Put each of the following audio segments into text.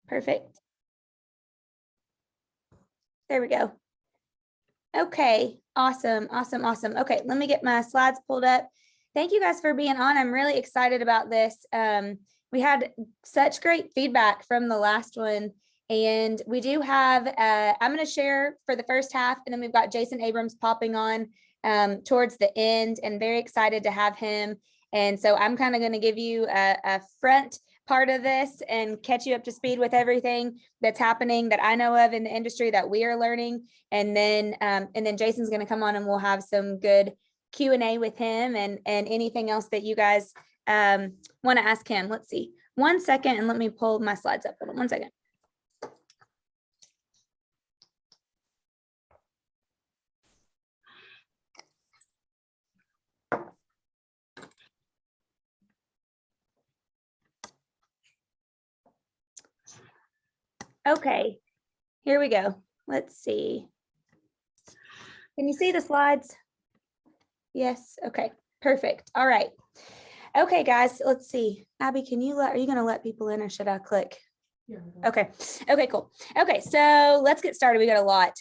Perfect. There we go. Okay, awesome. Okay, let me get my slides pulled up. Thank you guys for being on. I'm really excited about this. We had such great feedback from the last one, and we do have, I'm going to share for the first half, and then we've got Jason Abrams popping on towards the end, and very excited to have him. And so I'm kind of going to give you a front part of this and catch you up to speed with everything that's happening that I know of in the industry that we are learning. And then Jason's going to come on and we'll have some good Q&A with him and anything else that you guys want to ask him. Let's see. 1 second, and let me pull my slides up. Hold on 1 second. Okay, here we go. Let's see. Can you see the slides? Yes. Okay, perfect. All right. Okay, guys, let's see. Abby, are you going to let people in or should I click? Yeah. Okay. Okay, cool. Okay, so let's get started. We got a lot.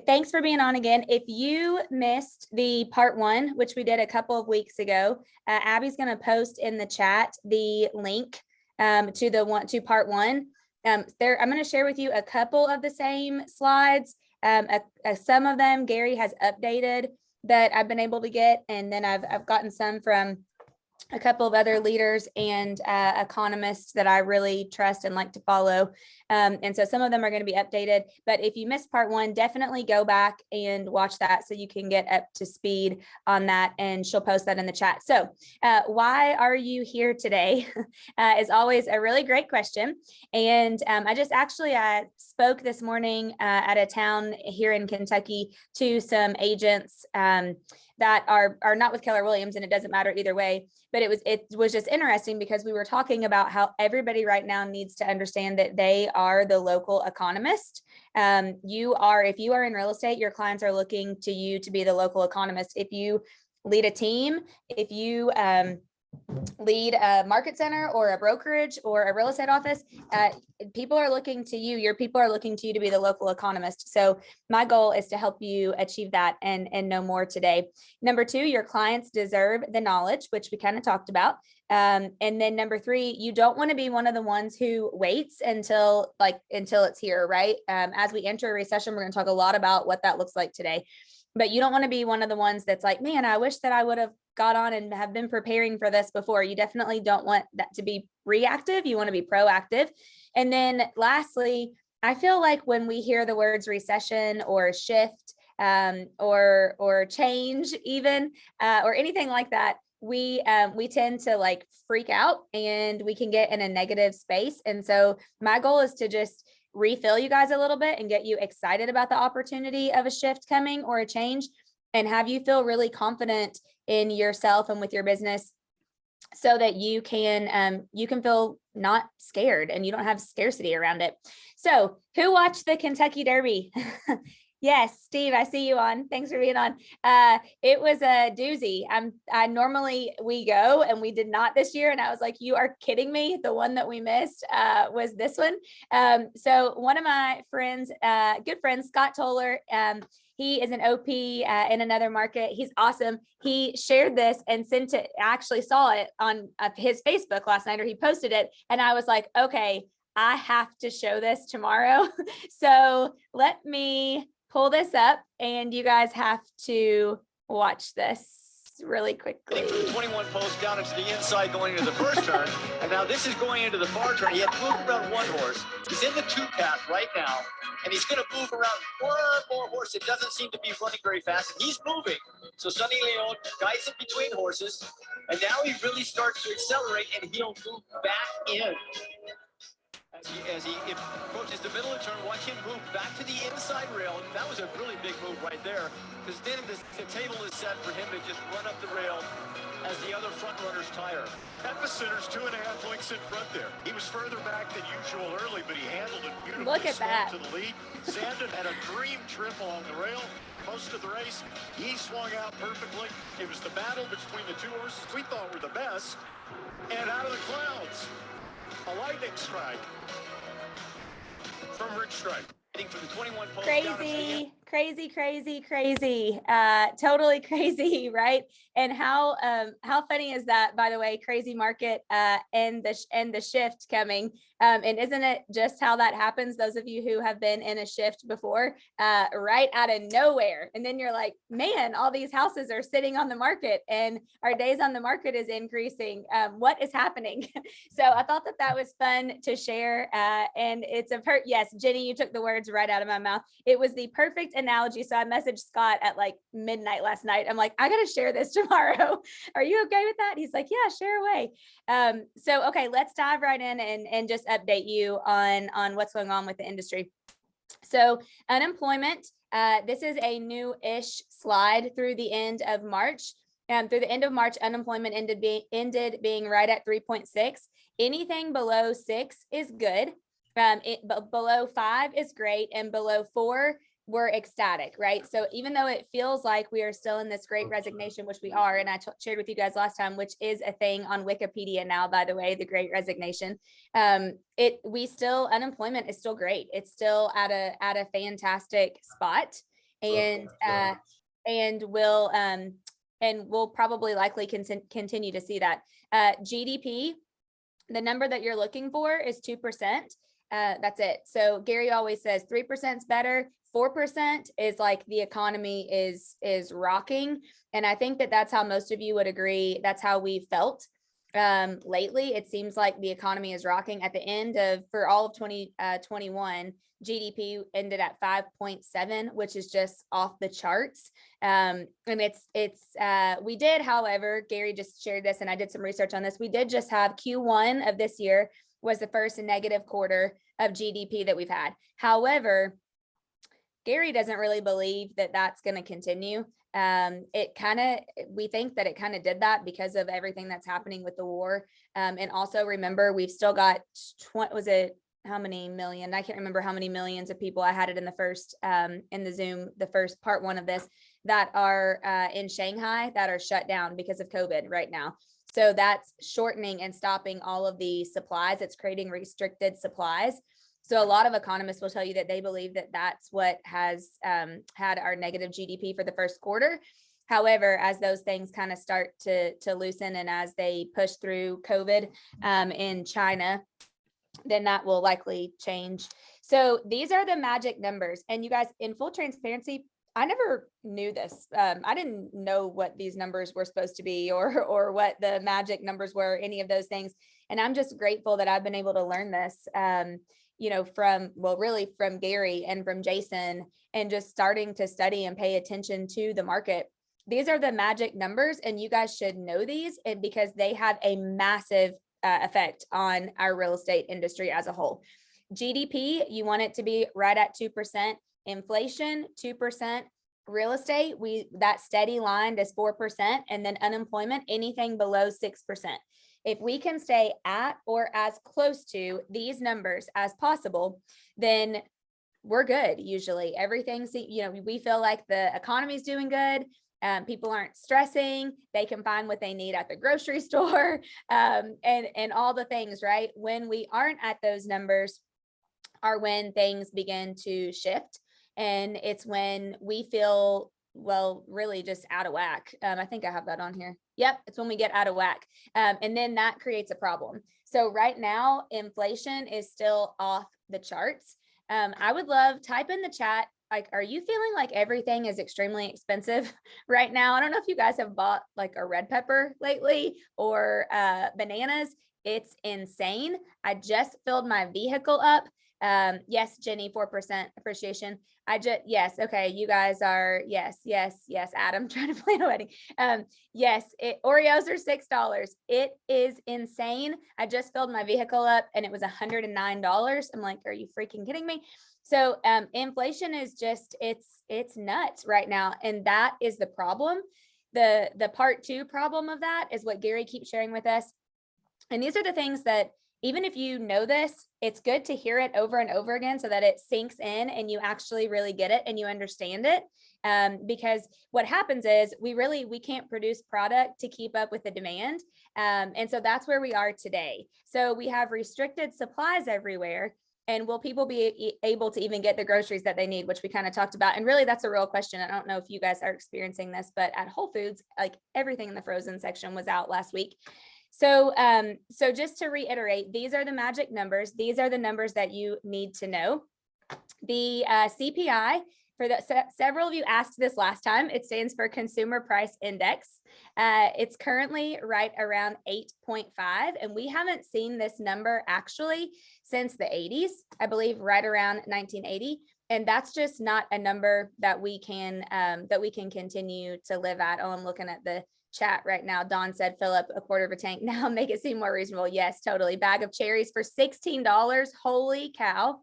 Thanks for being on again. If you missed the part 1, which we did a couple of weeks ago, Abby's going to post in the chat the link to part 1. I'm going to share with you a couple of the same slides. Some of them Gary has updated that I've been able to get, and then I've gotten some from a couple of other leaders and economists that I really trust and like to follow. And so some of them are going to be updated, but if you missed part 1, definitely go back and watch that so you can get up to speed on that, and she'll post that in the chat. So why are you here today is always a really great question. And I spoke this morning at a town here in Kentucky to some agents that are not with Keller Williams, and it doesn't matter either way. But it was just interesting because we were talking about how everybody right now needs to understand that they are the local economist. If you are in real estate, your clients are looking to you to be the local economist. If you lead a team, if you lead a market center or a brokerage or a real estate office, people are looking to you. Your people are looking to you to be the local economist. So my goal is to help you achieve that and know more today. Number 2, your clients deserve the knowledge, which we kind of talked about. And then number 3, you don't want to be one of the ones who waits until it's here, right? As we enter a recession, we're going to talk a lot about what that looks like today. But you don't want to be one of the ones that's like, man, I wish that I would have got on and have been preparing for this before. You definitely don't want that to be reactive. You want to be proactive. And then lastly, I feel like when we hear the words recession or shift or change even or anything like that, we tend to like freak out and we can get in a negative space. And so my goal is to just refill you guys a little bit and get you excited about the opportunity of a shift coming or a change, and have you feel really confident in yourself and with your business so that you can feel not scared and you don't have scarcity around it. So who watched the Kentucky Derby? Yes, Steve, I see you on. Thanks for being on. It was a doozy. Normally we go, and we did not this year. And I was like, you are kidding me. The one that we missed was this one. So one of my friends, good friends, Scott Toller, he is an OP in another market. He's awesome. He shared this and sent it. I actually saw it on his Facebook last night, or he posted it. And I was like, okay, I have to show this tomorrow. So let me pull this up, and you guys have to watch this really quickly. 21 post down into the inside going into the first turn, and now this is going into the far turn. He had moved around one horse. He's in the 2 path right now, and he's going to move around one more horse that doesn't seem to be running very fast, and he's moving. So Sonny Leon guides in between horses, and now he really starts to accelerate, and he'll move back in. As he approaches the middle of the turn, watch him move back to the inside rail. That was a really big move right there, because then the table is set for him to just run up the rail as the other front runners tire. Epicenters 2.5 lengths in front there. He was further back than usual early, but he handled it beautifully. Look at that. To the lead. Sandon had a dream trip along the rail. Most of the race, he swung out perfectly. It was the battle between the 2 horses we thought were the best. And out of the clouds, a lightning strike. strike. From the 21 post down to the crazy, totally crazy, right? And how funny is that, by the way, crazy market and the shift coming. And isn't it just how that happens? Those of you who have been in a shift before, right out of nowhere. And then you're like, man, all these houses are sitting on the market and our days on the market is increasing. What is happening? So I thought that was fun to share. And it's yes, Jenny, you took the words right out of my mouth. It was the perfect analogy. So I messaged Scott at like midnight last night. I'm like, I got to share this tomorrow. Are you okay with that? He's like, yeah, share away. So, okay, let's dive right in and just update you on what's going on with the industry. So unemployment, this is a new-ish slide through the end of March. Through the end of March, unemployment ended being right at 3.6. Anything below 6 is good. Below 5 is great, and below 4 we're ecstatic, right? So even though it feels like we are still in this great resignation, which we are, and I shared with you guys last time, which is a thing on Wikipedia now, by the way, the great resignation, unemployment is still great. It's still at a fantastic spot, and we'll probably likely continue to see that. GDP, the number that you're looking for is 2%. That's it. So Gary always says 3% is better. 4% is like the economy is rocking. And I think that's how most of you would agree. That's how we felt lately. It seems like the economy is rocking. At the end for all of 2021, GDP ended at 5.7, which is just off the charts. And we did, however, Gary just shared this and I did some research on this. We did just have Q1 of this year was the first negative quarter of GDP that we've had. However, Gary doesn't really believe that that's going to continue. We think that it kind of did that because of everything that's happening with the war. And also remember, we've still got, how many million? I can't remember how many millions of people. I had it in the first, in the Zoom, the first part one of this, that are in Shanghai that are shut down because of COVID right now. So that's shortening and stopping all of the supplies. It's creating restricted supplies. So a lot of economists will tell you that they believe that that's what has had our negative GDP for the first quarter. However, as those things kind of start to loosen and as they push through COVID in China, then that will likely change. So these are the magic numbers. And you guys, in full transparency, I never knew this. I didn't know what these numbers were supposed to be or what the magic numbers were, any of those things. And I'm just grateful that I've been able to learn this, from Gary and from Jason, and just starting to study and pay attention to the market. These are the magic numbers, and you guys should know these because they have a massive effect on our real estate industry as a whole. GDP, you want it to be right at 2%. Inflation, 2%. Real estate, that steady line is 4%. And then unemployment, anything below 6%. If we can stay at or as close to these numbers as possible, then we're good. Usually everything's, we feel like the economy is doing good. People aren't stressing. They can find what they need at the grocery store and all the things, right? When we aren't at those numbers are when things begin to shift. And it's when we feel, really just out of whack. I think I have that on here. Yep, it's when we get out of whack. And then that creates a problem. So right now, inflation is still off the charts. I would love, type in the chat, like, are you feeling like everything is extremely expensive right now? I don't know if you guys have bought like a red pepper lately or bananas. It's insane. I just filled my vehicle up. Yes, Jenny, 4% appreciation. Yes. Okay. You guys are, yes. Adam trying to plan a wedding. Yes. Oreos are $6. It is insane. I just filled my vehicle up and it was $109. I'm like, are you freaking kidding me? So, inflation is just, it's nuts right now. And that is the problem. The part 2 problem of that is what Gary keeps sharing with us. And these are the things that, even if you know this, it's good to hear it over and over again so that it sinks in and you actually really get it and you understand it. Because what happens is we can't produce product to keep up with the demand. And so that's where we are today. So we have restricted supplies everywhere. And will people be able to even get the groceries that they need, which we kind of talked about? And really, that's a real question. I don't know if you guys are experiencing this, but at Whole Foods, like everything in the frozen section was out last week. So, so just to reiterate, these are the magic numbers. These are the numbers that you need to know. The CPI, for the several of you asked this last time, it stands for Consumer Price Index. It's currently right around 8.5, and we haven't seen this number actually since the 80s, I believe, right around 1980. And that's just not a number that we can continue to live at. Oh, I'm looking at the chat right now. Don said, fill up a quarter of a tank now, make it seem more reasonable. Yes, totally. Bag of cherries for $16. Holy cow.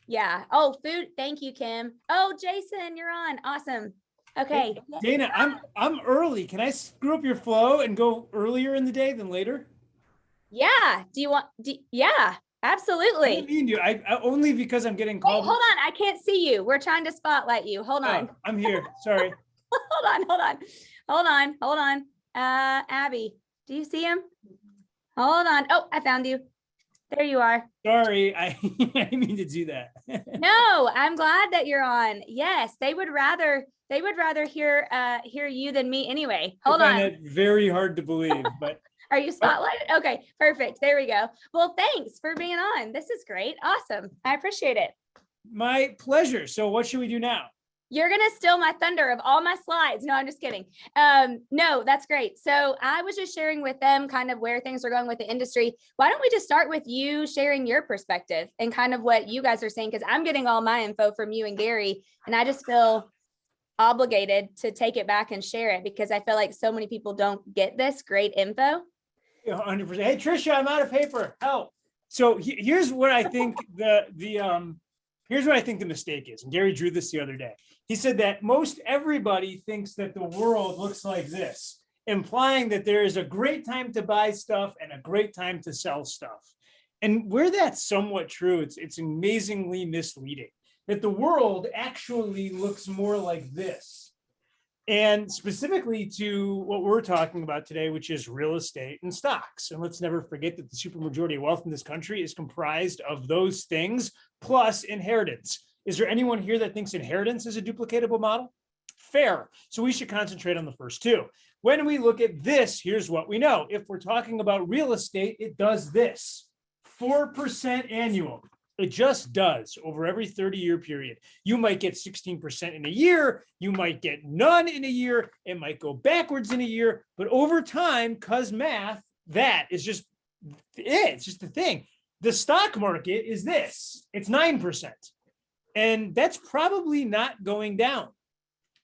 Yeah. Oh, food. Thank you, Kim. Oh, Jason, you're on. Awesome. Okay. Hey, Dana, I'm early. Can I screw up your flow and go earlier in the day than later? Yeah. Yeah, absolutely. I didn't mean to. I only because I'm getting Wait, called. hold on. I can't see you. We're trying to spotlight you. Hold on. Oh, I'm here. Sorry. Hold on. Abby, do you see him? Hold on. Oh, I found you. There you are. Sorry. I didn't mean to do that. No, I'm glad that you're on. Yes, they would rather hear you than me anyway. Hold I on. find that very hard to believe, but Are you spotlighted? Okay, perfect. There we go. Well, thanks for being on. This is great. Awesome. I appreciate it. my pleasure. So what should we do now? You're going to steal my thunder of all my slides. No, I'm just kidding. No, that's great. So I was just sharing with them kind of where things are going with the industry. Why don't we just start with you sharing your perspective and kind of what you guys are saying? Because I'm getting all my info from you and Gary, and I just feel obligated to take it back and share it because I feel like so many people don't get this great info. 100%. Hey, Trisha, I'm out of paper. Help. So here's what I think here's what I think the mistake is. And Gary drew this the other day. He said that most everybody thinks that the world looks like this, implying that there is a great time to buy stuff and a great time to sell stuff. And where that's somewhat true, it's amazingly misleading that the world actually looks more like this. And specifically to what we're talking about today, which is real estate and stocks. And let's never forget that the supermajority of wealth in this country is comprised of those things plus inheritance. Is there anyone here that thinks inheritance is a duplicatable model? Fair. So we should concentrate on the first two. When we look at this, here's what we know. If we're talking about real estate, it does this, 4% annual. It just does over every 30-year period. You might get 16% in a year. You might get none in a year. It might go backwards in a year. But over time, because math, that is just it. It's just the thing. The stock market is this. It's 9%. And that's probably not going down,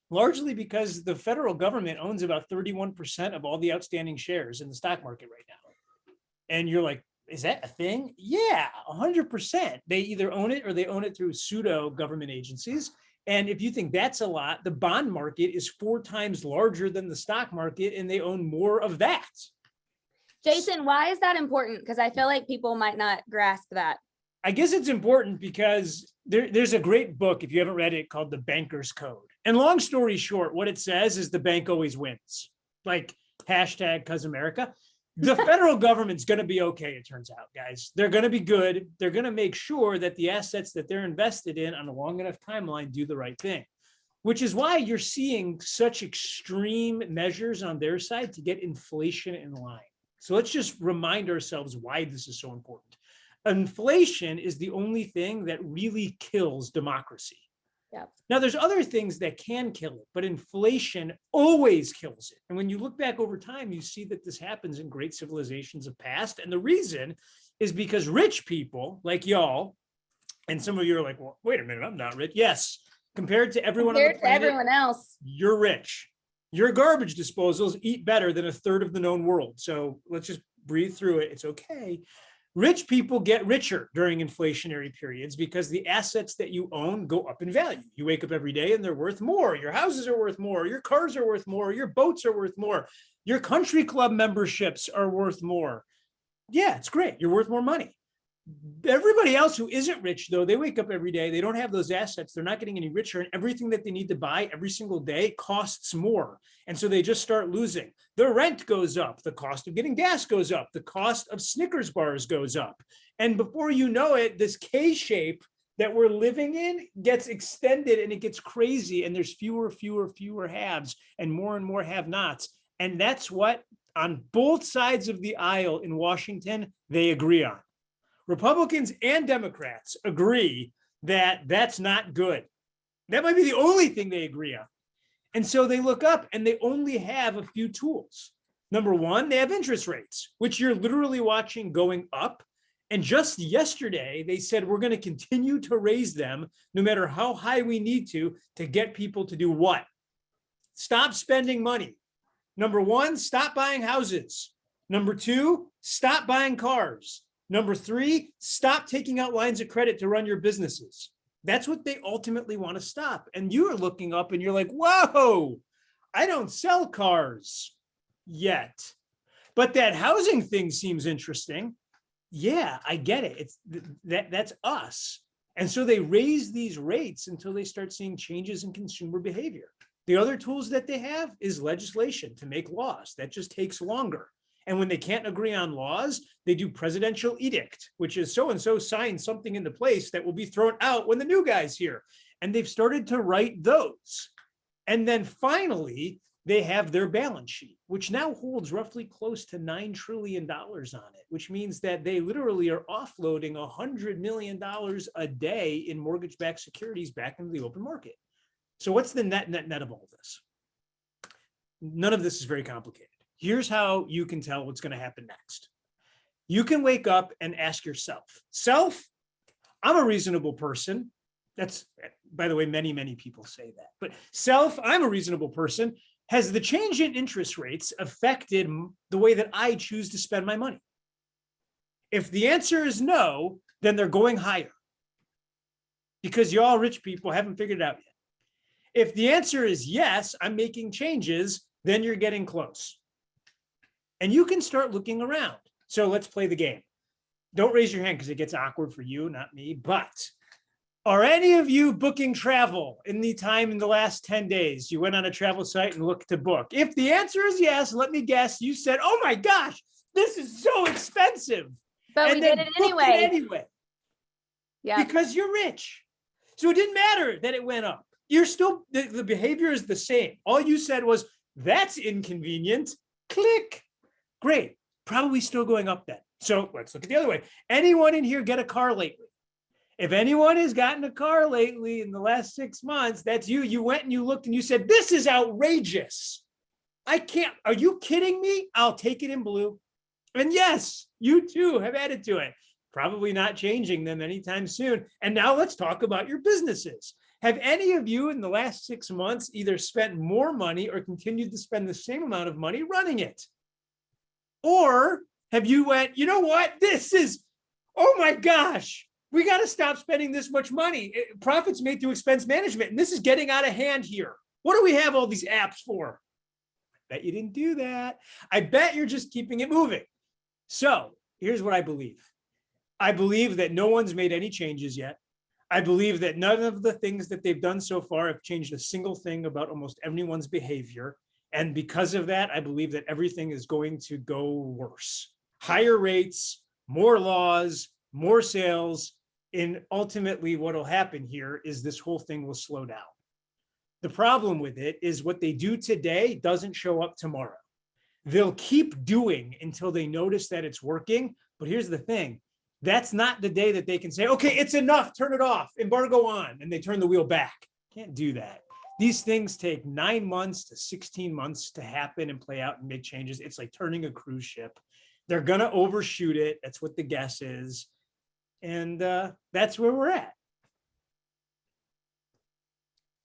largely because the federal government owns about 31% of all the outstanding shares in the stock market right now. And you're like, is that a thing? Yeah, 100%. They either own it or they own it through pseudo government agencies. And if you think that's a lot, the bond market is 4 times larger than the stock market, and they own more of that. Jason, why is that important? Because I feel like people might not grasp that. I guess it's important because there's a great book, if you haven't read it, called The Banker's Code. And long story short, what it says is the bank always wins. Like hashtag 'cause America. The federal government's going to be okay, it turns out, guys. They're going to be good. They're going to make sure that the assets that they're invested in on a long enough timeline do the right thing, which is why you're seeing such extreme measures on their side to get inflation in line. So let's just remind ourselves why this is so important. Inflation is the only thing that really kills democracy. Yep. Now, there's other things that can kill it, but inflation always kills it. And when you look back over time, you see that this happens in great civilizations of past. And the reason is because rich people like y'all, and some of you are like, well, wait a minute, I'm not rich. Yes, compared to everyone on the planet, everyone else, you're rich. Your garbage disposals eat better than a third of the known world. So let's just breathe through it. It's okay. Rich people get richer during inflationary periods because the assets that you own go up in value. You wake up every day and they're worth more. Your houses are worth more. Your cars are worth more. Your boats are worth more. Your country club memberships are worth more. Yeah, it's great. You're worth more money. Everybody else who isn't rich, though, they wake up every day, they don't have those assets, they're not getting any richer, and everything that they need to buy every single day costs more. And so they just start losing. The rent goes up, the cost of getting gas goes up, the cost of Snickers bars goes up. And before you know it, this K-shape that we're living in gets extended and it gets crazy, and there's fewer haves and more have-nots. And that's what, on both sides of the aisle in Washington, they agree on. Republicans and Democrats agree that that's not good. That might be the only thing they agree on. And so they look up and they only have a few tools. Number one, they have interest rates, which you're literally watching going up. And just yesterday, they said we're going to continue to raise them no matter how high we need to get people to do what? Stop spending money. Number one, stop buying houses. Number two, stop buying cars. Number three, stop taking out lines of credit to run your businesses. That's what they ultimately want to stop. And you are looking up and you're like, whoa, I don't sell cars yet. But that housing thing seems interesting. Yeah, I get it. It's that's us. And so they raise these rates until they start seeing changes in consumer behavior. The other tools that they have is legislation to make laws. That just takes longer. And when they can't agree on laws, they do presidential edict, which is so-and-so signed something into place that will be thrown out when the new guy's here. And they've started to write those. And then finally, they have their balance sheet, which now holds roughly close to $9 trillion on it, which means that they literally are offloading $100 million a day in mortgage-backed securities back into the open market. So what's the net of all this? None of this is very complicated. Here's how you can tell what's going to happen next. You can wake up and ask yourself, I'm a reasonable person. That's, by the way, many people say that. But I'm a reasonable person. Has the change in interest rates affected the way that I choose to spend my money? If the answer is no, then they're going higher. Because you all rich people haven't figured it out yet. If the answer is yes, I'm making changes, then you're getting close. And you can start looking around. So let's play the game. Don't raise your hand because it gets awkward for you, not me. But are any of you booking travel in the last 10 days? You went on a travel site and looked to book. If the answer is yes, let me guess, you said, oh my gosh, this is so expensive. But we did it anyway. Yeah. Because you're rich. So it didn't matter that it went up. You're still, the behavior is the same. All you said was, that's inconvenient. Click. Great. Probably still going up then. So let's look at the other way. Anyone in here get a car lately? If anyone has gotten a car lately in the last 6 months, that's you. You went and you looked and you said, this is outrageous. I can't, are you kidding me? I'll take it in blue. And yes, you too have added to it. Probably not changing them anytime soon. And now let's talk about your businesses. Have any of you in the last 6 months either spent more money or continued to spend the same amount of money running it? Or have you went, you know what? This is, oh my gosh, we got to stop spending this much money. Profits made through expense management. And this is getting out of hand here. What do we have all these apps for? I bet you didn't do that. I bet you're just keeping it moving. So here's what I believe. I believe that no one's made any changes yet. I believe that none of the things that they've done so far have changed a single thing about almost everyone's behavior. And because of that, I believe that everything is going to go worse. Higher rates, more laws, more sales, and ultimately what will happen here is this whole thing will slow down. The problem with it is what they do today doesn't show up tomorrow. They'll keep doing until they notice that it's working. But here's the thing. That's not the day that they can say, okay, it's enough, turn it off, embargo on, and they turn the wheel back. Can't do that. These things take 9 months to 16 months to happen and play out and make changes. It's like turning a cruise ship. They're going to overshoot it. That's what the guess is. And that's where we're at.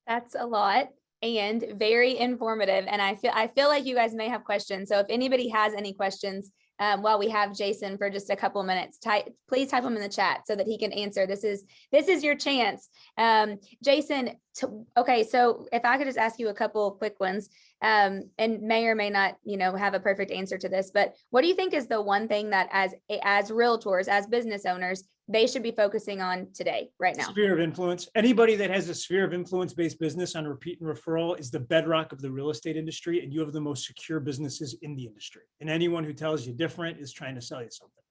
That's a lot and very informative. And I feel like you guys may have questions. So if anybody has any questions, while we have Jason for just a couple of minutes. Please type them in the chat so that he can answer. This is your chance. Jason, okay, so if I could just ask you a couple of quick ones, and may or may not, have a perfect answer to this, but what do you think is the one thing that as realtors, as business owners, they should be focusing on today, right now? Sphere of influence. Anybody that has a sphere of influence-based business on repeat and referral is the bedrock of the real estate industry, and you have the most secure businesses in the industry. And anyone who tells you different is trying to sell you something.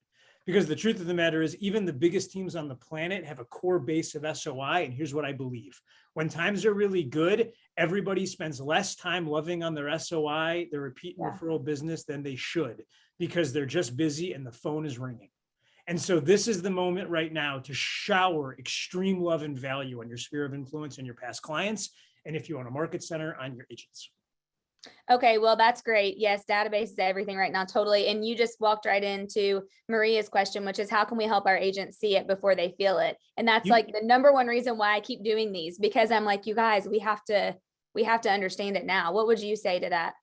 Because the truth of the matter is, even the biggest teams on the planet have a core base of SOI, and here's what I believe. When times are really good, everybody spends less time loving on their SOI, their repeat and referral business, than they should, because they're just busy and the phone is ringing. And so this is the moment right now to shower extreme love and value on your sphere of influence and your past clients. And if you own a market center, on your agents. Okay, well, that's great. Yes, database is everything right now, totally. And you just walked right into Maria's question, which is how can we help our agents see it before they feel it? And that's like the number one reason why I keep doing these, because I'm like, you guys, we have to understand it now. What would you say to that?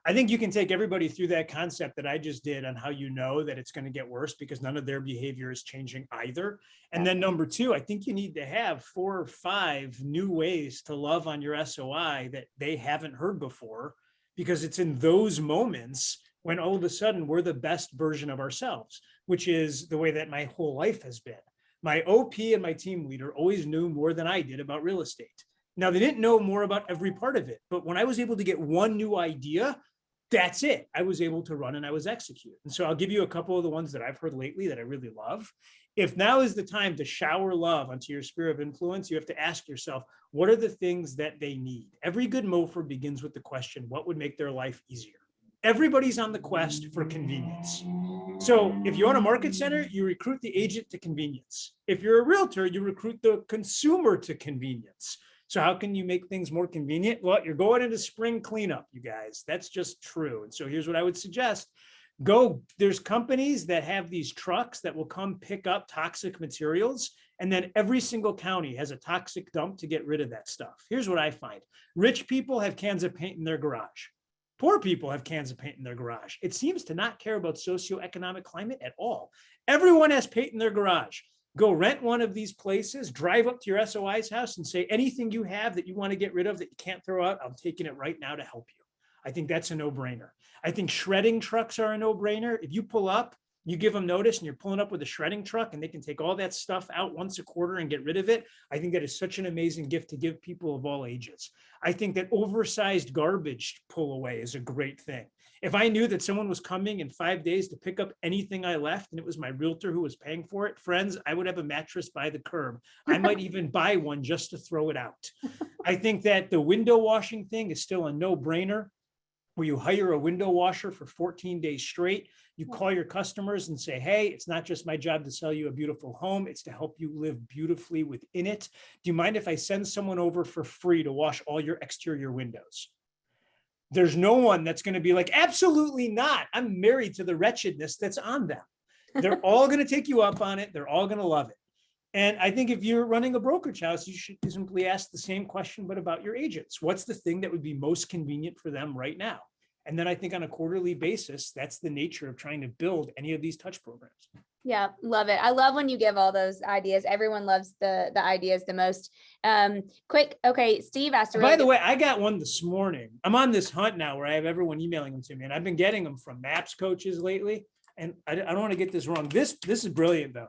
I think you can take everybody through that concept that I just did on how you know that it's going to get worse, because none of their behavior is changing either. And then number two, I think you need to have 4 or 5 new ways to love on your SOI that they haven't heard before, because it's in those moments when all of a sudden we're the best version of ourselves, which is the way that my whole life has been. My OP and my team leader always knew more than I did about real estate. Now, they didn't know more about every part of it, but when I was able to get one new idea, that's it. I was able to run and I was execute. And so I'll give you a couple of the ones that I've heard lately that I really love. If now is the time to shower love onto your sphere of influence, you have to ask yourself, what are the things that they need? Every good mofer begins with the question, what would make their life easier? Everybody's on the quest for convenience. So if you own a market center, you recruit the agent to convenience. If you're a realtor, you recruit the consumer to convenience. So how can you make things more convenient? Well, you're going into spring cleanup, you guys. That's just true. And so here's what I would suggest. There's companies that have these trucks that will come pick up toxic materials. And then every single county has a toxic dump to get rid of that stuff. Here's what I find. Rich people have cans of paint in their garage. Poor people have cans of paint in their garage. It seems to not care about socioeconomic climate at all. Everyone has paint in their garage. Go rent one of these places, drive up to your SOI's house and say, anything you have that you want to get rid of that you can't throw out, I'm taking it right now to help you. I think that's a no-brainer. I think shredding trucks are a no-brainer. If you pull up, you give them notice and you're pulling up with a shredding truck and they can take all that stuff out once a quarter and get rid of it. I think that is such an amazing gift to give people of all ages. I think that oversized garbage pull away is a great thing. If I knew that someone was coming in 5 days to pick up anything I left and it was my realtor who was paying for it, friends, I would have a mattress by the curb. I might even buy one just to throw it out. I think that the window washing thing is still a no-brainer, where you hire a window washer for 14 days straight. You call your customers and say, hey, it's not just my job to sell you a beautiful home, it's to help you live beautifully within it. Do you mind if I send someone over for free to wash all your exterior windows? There's no one that's going to be like, absolutely not. I'm married to the wretchedness that's on them. They're all going to take you up on it. They're all going to love it. And I think if you're running a brokerage house, you should simply ask the same question, but about your agents. What's the thing that would be most convenient for them right now? And then I think on a quarterly basis, that's the nature of trying to build any of these touch programs. Yeah, love it. I love when you give all those ideas. Everyone loves the ideas the most. Quick, okay, Steve asked. By the way, I got one this morning. I'm on this hunt now where I have everyone emailing them to me, and I've been getting them from MAPS coaches lately. And I don't want to get this wrong. This is brilliant though.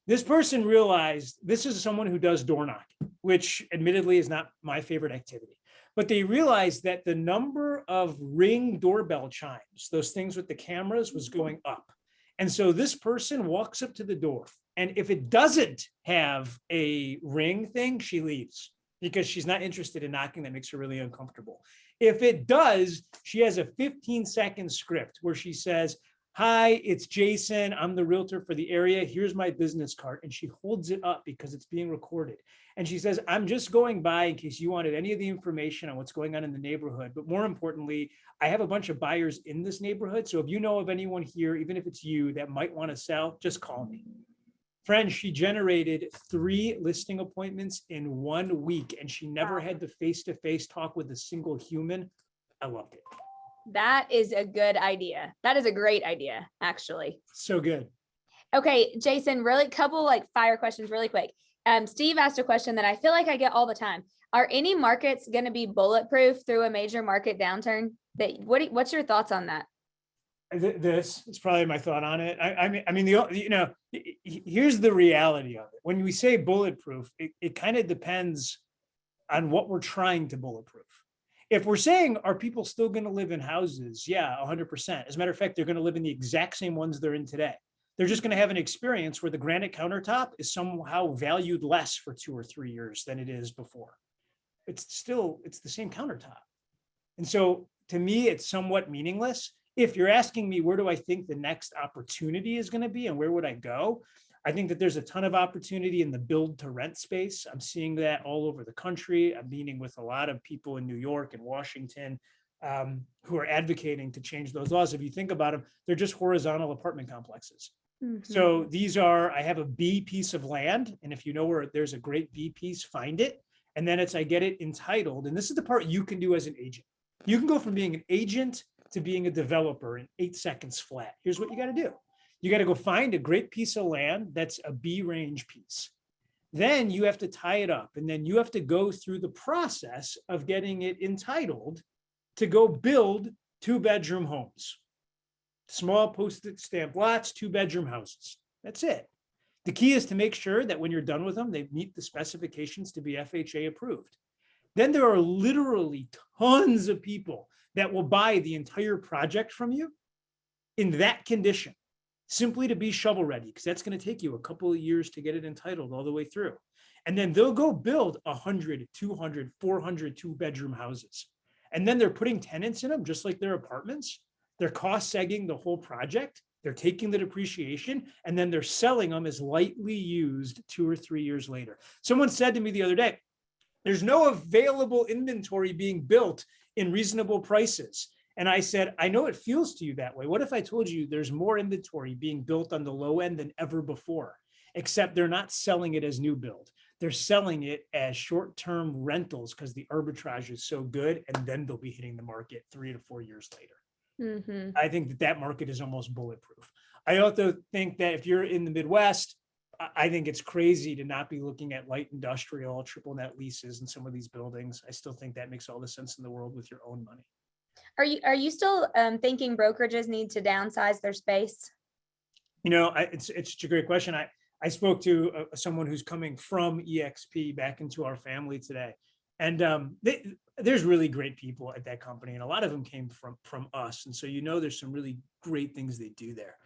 This person realized this is someone who does door knocking, which admittedly is not my favorite activity. But they realized that the number of Ring doorbell chimes, those things with the cameras, was going up. And so this person walks up to the door, and if it doesn't have a Ring thing, she leaves because she's not interested in knocking. That makes her really uncomfortable. If it does, she has a 15-second script where she says, hi, it's Jason. I'm the realtor for the area. Here's my business card. And she holds it up because it's being recorded. And she says, I'm just going by in case you wanted any of the information on what's going on in the neighborhood. But more importantly, I have a bunch of buyers in this neighborhood. So if you know of anyone here, even if it's you that might want to sell, just call me. Friends, she generated 3 listing appointments in 1 week, and she never had the face-to-face talk with a single human. I loved it. That is a good idea. That is a great idea, actually. So good. Okay, Jason, really couple like fire questions really quick. Steve asked a question that I feel like I get all the time. Are any markets going to be bulletproof through a major market downturn? What's your thoughts on that? This is probably my thought on it. Here's the reality of it. When we say bulletproof, it kind of depends on what we're trying to bulletproof. If we're saying, are people still going to live in houses? Yeah, 100%. As a matter of fact, they're going to live in the exact same ones they're in today. They're just going to have an experience where the granite countertop is somehow valued less for 2 or 3 years than it is before. It's the same countertop. And so to me, it's somewhat meaningless. If you're asking me, where do I think the next opportunity is going to be and where would I go? I think that there's a ton of opportunity in the build to rent space. I'm seeing that all over the country. I'm meeting with a lot of people in New York and Washington who are advocating to change those laws. If you think about them, they're just horizontal apartment complexes. Mm-hmm. So I have a B piece of land. And if you know where there's a great B piece, find it. And then I get it entitled. And this is the part you can do as an agent. You can go from being an agent to being a developer in 8 seconds flat. Here's what you got to do. You got to go find a great piece of land that's a B range piece. Then you have to tie it up. And then you have to go through the process of getting it entitled to go build 2-bedroom homes. Small postage stamp lots, 2-bedroom houses. That's it. The key is to make sure that when you're done with them, they meet the specifications to be FHA approved. Then there are literally tons of people that will buy the entire project from you in that condition, simply to be shovel ready, because that's going to take you a couple of years to get it entitled all the way through. And then they'll go build 100, 200, 400 2-bedroom houses. And then they're putting tenants in them, just like their apartments. They're cost segging the whole project. They're taking the depreciation, and then they're selling them as lightly used 2 or 3 years later. Someone said to me the other day, there's no available inventory being built in reasonable prices. And I said, I know it feels to you that way. What if I told you there's more inventory being built on the low end than ever before, except they're not selling it as new build. They're selling it as short-term rentals because the arbitrage is so good, and then they'll be hitting the market 3 to 4 years later. Mm-hmm. I think that market is almost bulletproof. I also think that if you're in the Midwest, I think it's crazy to not be looking at light industrial, triple net leases in some of these buildings. I still think that makes all the sense in the world with your own money. Are you still thinking brokerages need to downsize their space? It's such a great question. I spoke to someone who's coming from EXP back into our family today, and there's really great people at that company, and a lot of them came from us, and so there's some really great things they do there.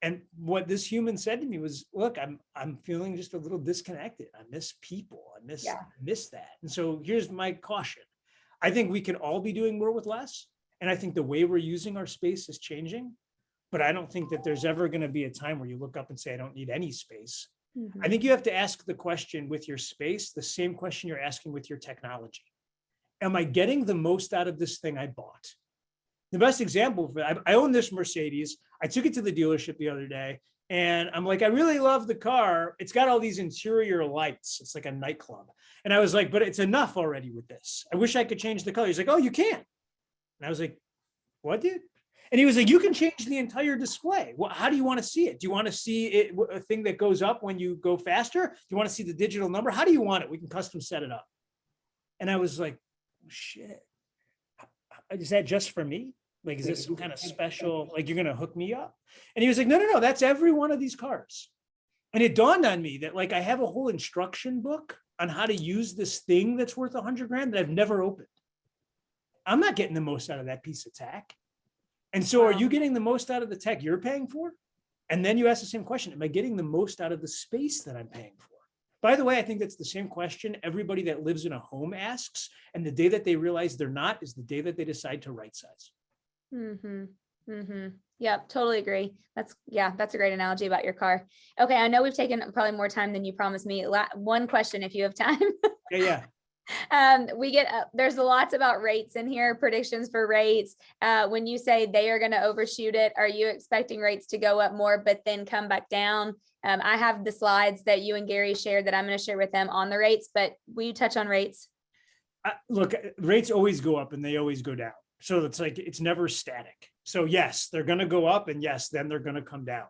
And what this human said to me was, look, I'm feeling just a little disconnected. I miss people. I miss that. And so here's my caution. I think we can all be doing more with less. And I think the way we're using our space is changing, but I don't think that there's ever going to be a time where you look up and say, I don't need any space. Mm-hmm. I think you have to ask the question with your space, the same question you're asking with your technology. Am I getting the most out of this thing I bought? The best example for that, I own this Mercedes. I took it to the dealership the other day, and I'm like, I really love the car. It's got all these interior lights. It's like a nightclub. And I was like, but it's enough already with this. I wish I could change the color. He's like, oh, you can. And I was like, what, dude? And he was like, you can change the entire display. Well, how do you want to see it? Do you want to see it, a thing that goes up when you go faster? Do you want to see the digital number? How do you want it? We can custom set it up. And I was like, oh, shit. Is that just for me? Like, is this some kind of special, like you're going to hook me up? And he was like, no, that's every one of these cars. And it dawned on me that like, I have a whole instruction book on how to use this thing that's worth $100,000 that I've never opened. I'm not getting the most out of that piece of tech. And so are you getting the most out of the tech you're paying for? And then you ask the same question, am I getting the most out of the space that I'm paying for? By the way, I think that's the same question everybody that lives in a home asks. And the day that they realize they're not is the day that they decide to right size. Mm-hmm. Mm-hmm. Yeah, totally agree. That's a great analogy about your car. Okay. I know we've taken probably more time than you promised me. One question, if you have time. Yeah. There's lots about rates in here, predictions for rates. When you say they are going to overshoot it, are you expecting rates to go up more, but then come back down? I have the slides that you and Gary shared that I'm going to share with them on the rates, but will you touch on rates? Look, rates always go up and they always go down. So it's like, it's never static. So yes, they're going to go up, and yes, then they're going to come down.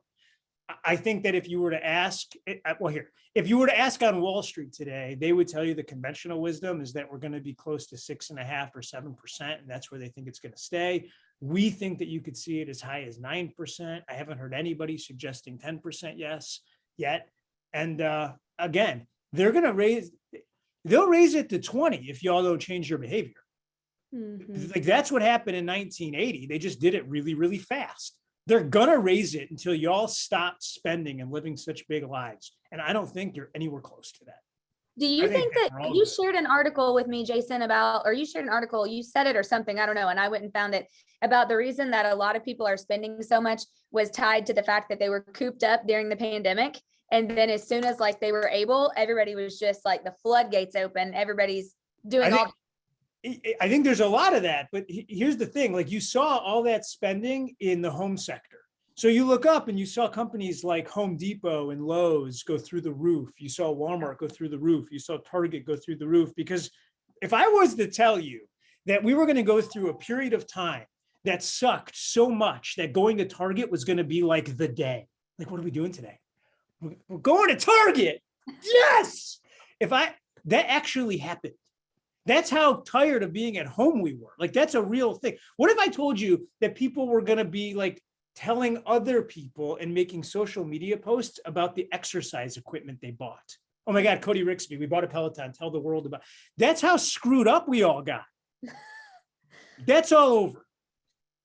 I think that if you were to ask, if you were to ask on Wall Street today, they would tell you the conventional wisdom is that we're going to be close to 6.5 or 7%, and that's where they think it's going to stay. We think that you could see it as high as 9%. I haven't heard anybody suggesting 10% yet. And again, they'll raise it to 20 if y'all don't change your behavior. Mhm. Like that's what happened in 1980. They just did it really, really fast. They're gonna raise it until y'all stop spending and living such big lives. And I don't think you're anywhere close to that. Do you I think think that we're all you good. shared an article with me, Jason, or you shared an article, you said it or something, I don't know, and I went and found it, about the reason that a lot of people are spending so much was tied to the fact that they were cooped up during the pandemic. And then as soon as like they were able, everybody was just like the floodgates open, everybody's doing I think there's a lot of that, but here's the thing, like you saw all that spending in the home sector. So you look up and you saw companies like Home Depot and Lowe's go through the roof. You saw Walmart go through the roof. You saw Target go through the roof. Because if I was to tell you that we were going to go through a period of time that sucked so much that going to Target was going to be like the day, like, what are we doing today? We're going to Target. Yes. That actually happened. That's how tired of being at home we were. Like, that's a real thing. What if I told you that people were going to be like telling other people and making social media posts about the exercise equipment they bought? Oh my God, Cody Rixby, we bought a Peloton, tell the world about. That's how screwed up we all got. That's all over.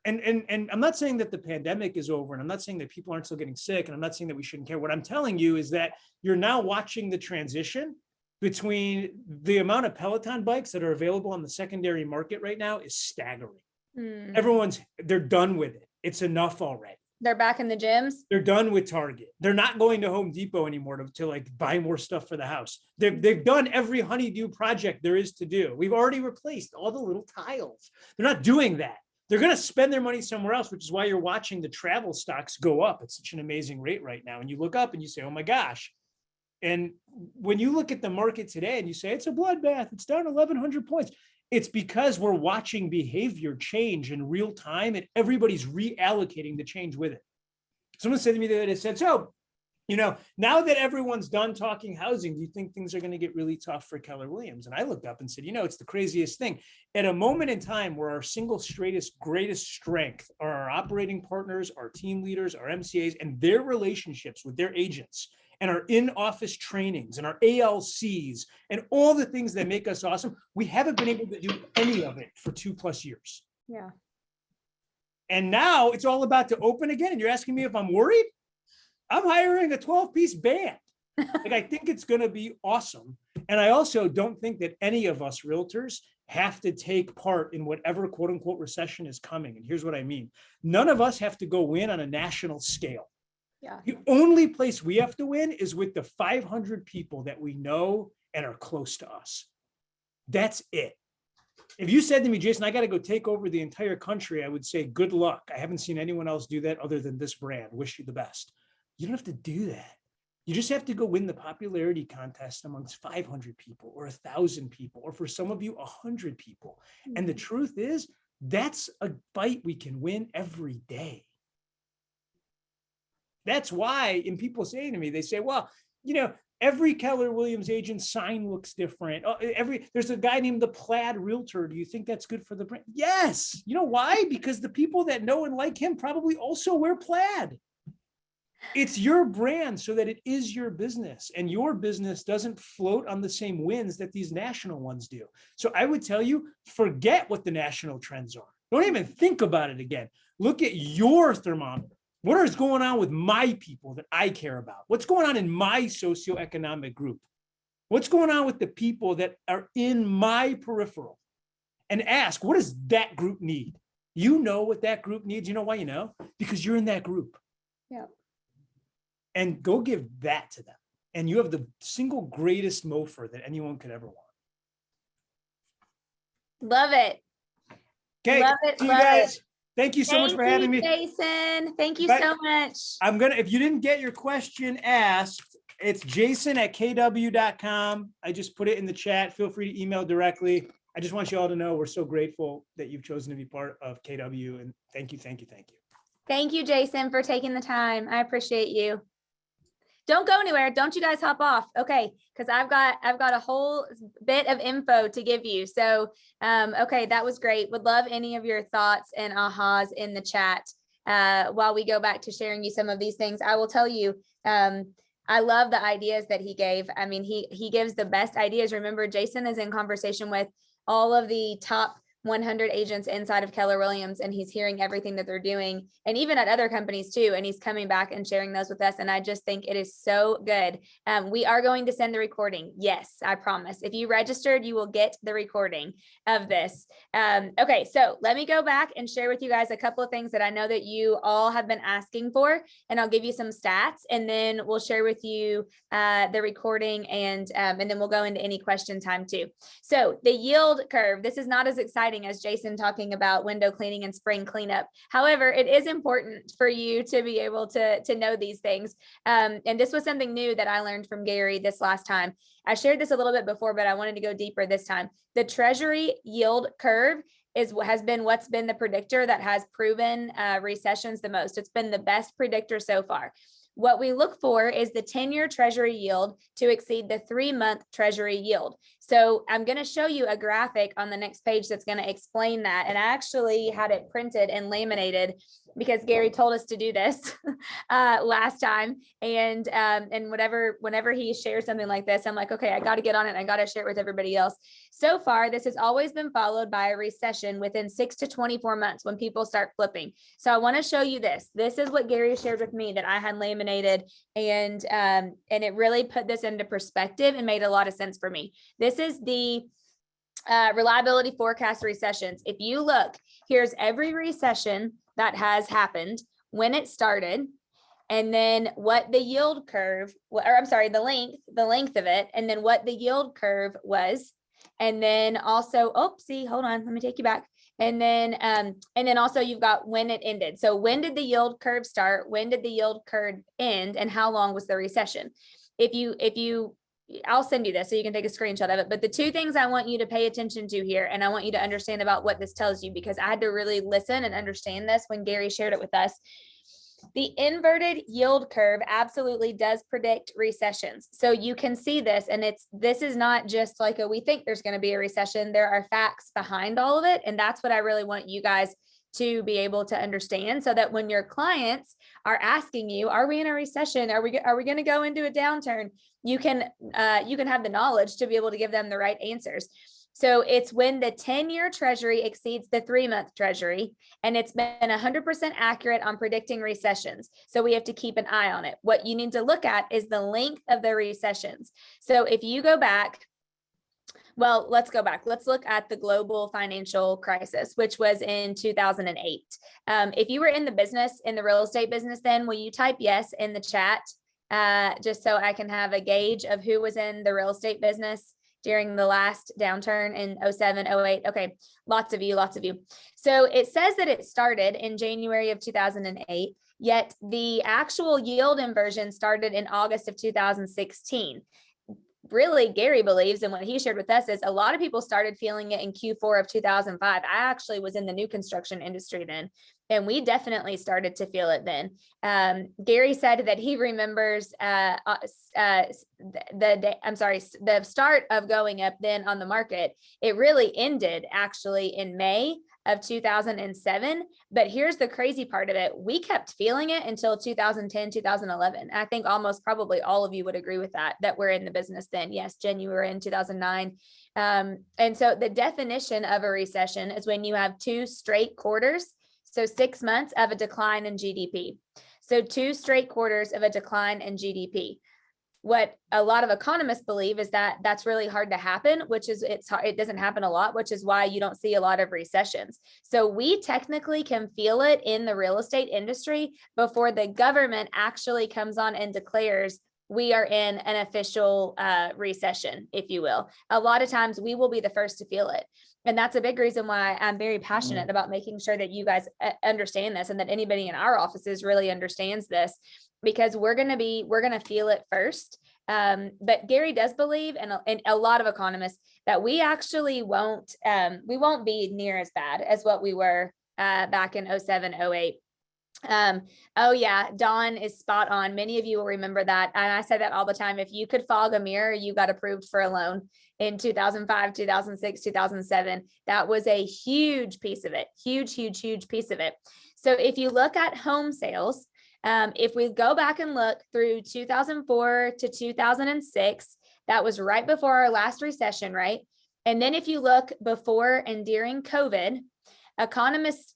And I'm not saying that the pandemic is over, and I'm not saying that people aren't still getting sick, and I'm not saying that we shouldn't care. What I'm telling you is that you're now watching the transition between the amount of Peloton bikes that are available on the secondary market right now is staggering. They're done with it. It's enough already. They're back in the gyms. They're done with Target. They're not going to Home Depot anymore to like buy more stuff for the house. They've done every honeydew project there is to do. We've already replaced all the little tiles. They're not doing that. They're going to spend their money somewhere else, which is why you're watching the travel stocks go up at such an amazing rate right now. And you look up and you say, oh my gosh. And when you look at the market today and you say, it's a bloodbath, it's down 1,100 points. It's because we're watching behavior change in real time and everybody's reallocating the change with it. Someone said to me that it said, so, now that everyone's done talking housing, do you think things are going to get really tough for Keller Williams? And I looked up and said, it's the craziest thing. At a moment in time where our single greatest strength are our operating partners, our team leaders, our MCAs, and their relationships with their agents, and our in-office trainings and our ALCs and all the things that make us awesome, we haven't been able to do any of it for 2+ years. Yeah. And now it's all about to open again. And you're asking me if I'm worried? I'm hiring a 12-piece band. Like, I think it's going to be awesome. And I also don't think that any of us realtors have to take part in whatever quote unquote recession is coming. And here's what I mean. None of us have to go win on a national scale. Yeah. The only place we have to win is with the 500 people that we know and are close to us. That's it. If you said to me, Jason, I got to go take over the entire country, I would say, good luck. I haven't seen anyone else do that other than this brand. Wish you the best. You don't have to do that. You just have to go win the popularity contest amongst 500 people or 1,000 people, or for some of you, 100 people. And the truth is, that's a fight we can win every day. That's why, and people say to me, they say, well, every Keller Williams agent sign looks different. There's a guy named the Plaid Realtor. Do you think that's good for the brand? Yes. You know why? Because the people that know and like him probably also wear plaid. It's your brand so that it is your business, and your business doesn't float on the same winds that these national ones do. So I would tell you, forget what the national trends are. Don't even think about it again. Look at your thermometer. What is going on with my people that I care about? What's going on in my socioeconomic group? What's going on with the people that are in my peripheral? And ask, what does that group need? You know what that group needs. You know why you know? Because you're in that group. Yeah. And go give that to them. And you have the single greatest mofer that anyone could ever want. Love it. Okay. Love it. See you Love guys. it. Thank you so much for having me. Jason. Thank you But so much. if you didn't get your question asked, it's jason@kw.com. I just put it in the chat. Feel free to email directly. I just want you all to know we're so grateful that you've chosen to be part of KW, and thank you, thank you, thank you. Thank you, Jason, for taking the time. I appreciate you. Don't go anywhere. Don't you guys hop off. Okay. Because I've got a whole bit of info to give you. So, okay, that was great. Would love any of your thoughts and ahas in the chat while we go back to sharing you some of these things. I will tell you, I love the ideas that he gave. I mean, he gives the best ideas. Remember, Jason is in conversation with all of the top 100 agents inside of Keller Williams, and he's hearing everything that they're doing, and even at other companies too. And he's coming back and sharing those with us. And I just think it is so good. We are going to send the recording. Yes, I promise. If you registered, you will get the recording of this. Okay, so let me go back and share with you guys a couple of things that I know that you all have been asking for, and I'll give you some stats, and then we'll share with you the recording, and then we'll go into any question time too. So the yield curve, this is not as exciting as Jason talking about window cleaning and spring cleanup. However, it is important for you to be able to know these things. And this was something new that I learned from Gary this last time. I shared this a little bit before, but I wanted to go deeper this time. The Treasury yield curve has been what's been the predictor that has proven recessions the most. It's been the best predictor so far. What we look for is the 10-year Treasury yield to exceed the 3-month Treasury yield. So I'm going to show you a graphic on the next page that's going to explain that. And I actually had it printed and laminated because Gary told us to do this last time. And whenever he shares something like this, I'm like, okay, I got to get on it. I got to share it with everybody else. So far, this has always been followed by a recession within 6 to 24 months when people start flipping. So I want to show you this. This is what Gary shared with me that I had laminated, and it really put this into perspective and made a lot of sense for me. This is the reliability forecast recessions. If you look, here's every recession that has happened, when it started, and then what the yield curve, or I'm sorry, the length of it, and then what the yield curve was. And then also, hold on, let me take you back. And then also you've got when it ended. So when did the yield curve start? When did the yield curve end? And how long was the recession? I'll send you this so you can take a screenshot of it. But the two things I want you to pay attention to here, and I want you to understand about what this tells you, because I had to really listen and understand this when Gary shared it with us. The inverted yield curve absolutely does predict recessions. So you can see this, and this is not just like we think there's going to be a recession. There are facts behind all of it. And that's what I really want you guys to be able to understand, so that when your clients are asking you, are we in a recession? Are we going to go into a downturn? You can have the knowledge to be able to give them the right answers. So it's when the 10-year Treasury exceeds the 3-month Treasury, and it's been 100% accurate on predicting recessions. So we have to keep an eye on it. What you need to look at is the length of the recessions. So if you go back, well, let's go back. Let's look at the global financial crisis, which was in 2008. If you were in the real estate business then, will you type yes in the chat, just so I can have a gauge of who was in the real estate business during the last downturn in 07, 08. Okay, lots of you. So it says that it started in January of 2008, yet the actual yield inversion started in August of 2016. Really, Gary believes, and what he shared with us is a lot of people started feeling it in Q4 of 2005. I actually was in the new construction industry then, and we definitely started to feel it then. Gary said that he remembers the start of going up then on the market. It really ended actually in May of 2007. But here's the crazy part of it. We kept feeling it until 2010, 2011. I think almost probably all of you would agree with that we're in the business then. Yes, Jen, you were in 2009. And so the definition of a recession is when you have 2 straight quarters. So 6 months of a decline in GDP. So 2 straight quarters of a decline in GDP. What a lot of economists believe is that that's really hard to happen, it doesn't happen a lot, which is why you don't see a lot of recessions. So we technically can feel it in the real estate industry before the government actually comes on and declares we are in an official recession, if you will. A lot of times we will be the first to feel it. And that's a big reason why I'm very passionate about making sure that you guys understand this, and that anybody in our offices really understands this, because we're going to feel it first. But Gary does believe, and a lot of economists, that we actually won't be near as bad as what we were back in 07, 08. Oh yeah, Dawn is spot on. Many of you will remember that. And I say that all the time. If you could fog a mirror, you got approved for a loan in 2005, 2006, 2007. That was a huge piece of it. Huge piece of it. So if you look at home sales, if we go back and look through 2004 to 2006, that was right before our last recession, right? And then if you look before and during COVID, economists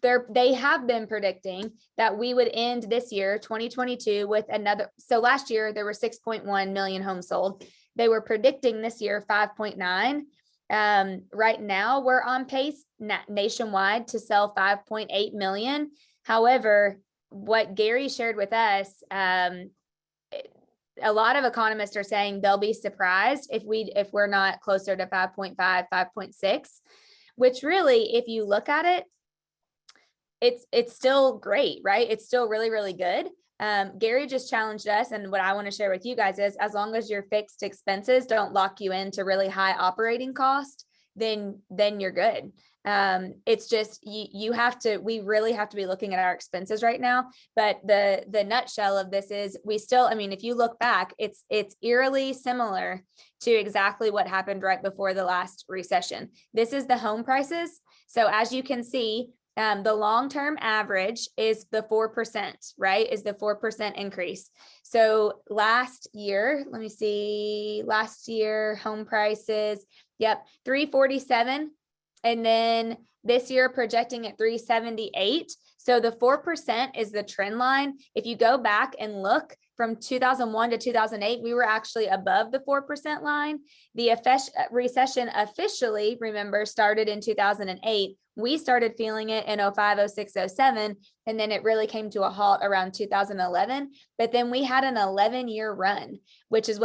they have been predicting that we would end this year, 2022, with another. So last year there were 6.1 million homes sold. They were predicting this year 5.9. Right now we're on pace nationwide to sell 5.8 million. However, what Gary shared with us, a lot of economists are saying they'll be surprised if we're not closer to 5.5, 5.6. Which really, if you look at it, it's still great, right? It's still really, really good. Gary just challenged us, and what I want to share with you guys is, as long as your fixed expenses don't lock you into really high operating cost, then you're good. It's just we really have to be looking at our expenses right now. But the nutshell of this is, we still, I mean, if you look back, it's eerily similar to exactly what happened right before the last recession. This is the home prices. So as you can see, the long-term average is the 4%, right? Is the 4% increase. So last year, let me see, last year home prices, yep, 347. And then this year projecting at 378. So the 4% is the trend line. If you go back and look from 2001 to 2008, we were actually above the 4% line. The recession officially, remember, started in 2008. We started feeling it in 05, 06, 07, and then it really came to a halt around 2011. But then we had an 11-year run, which is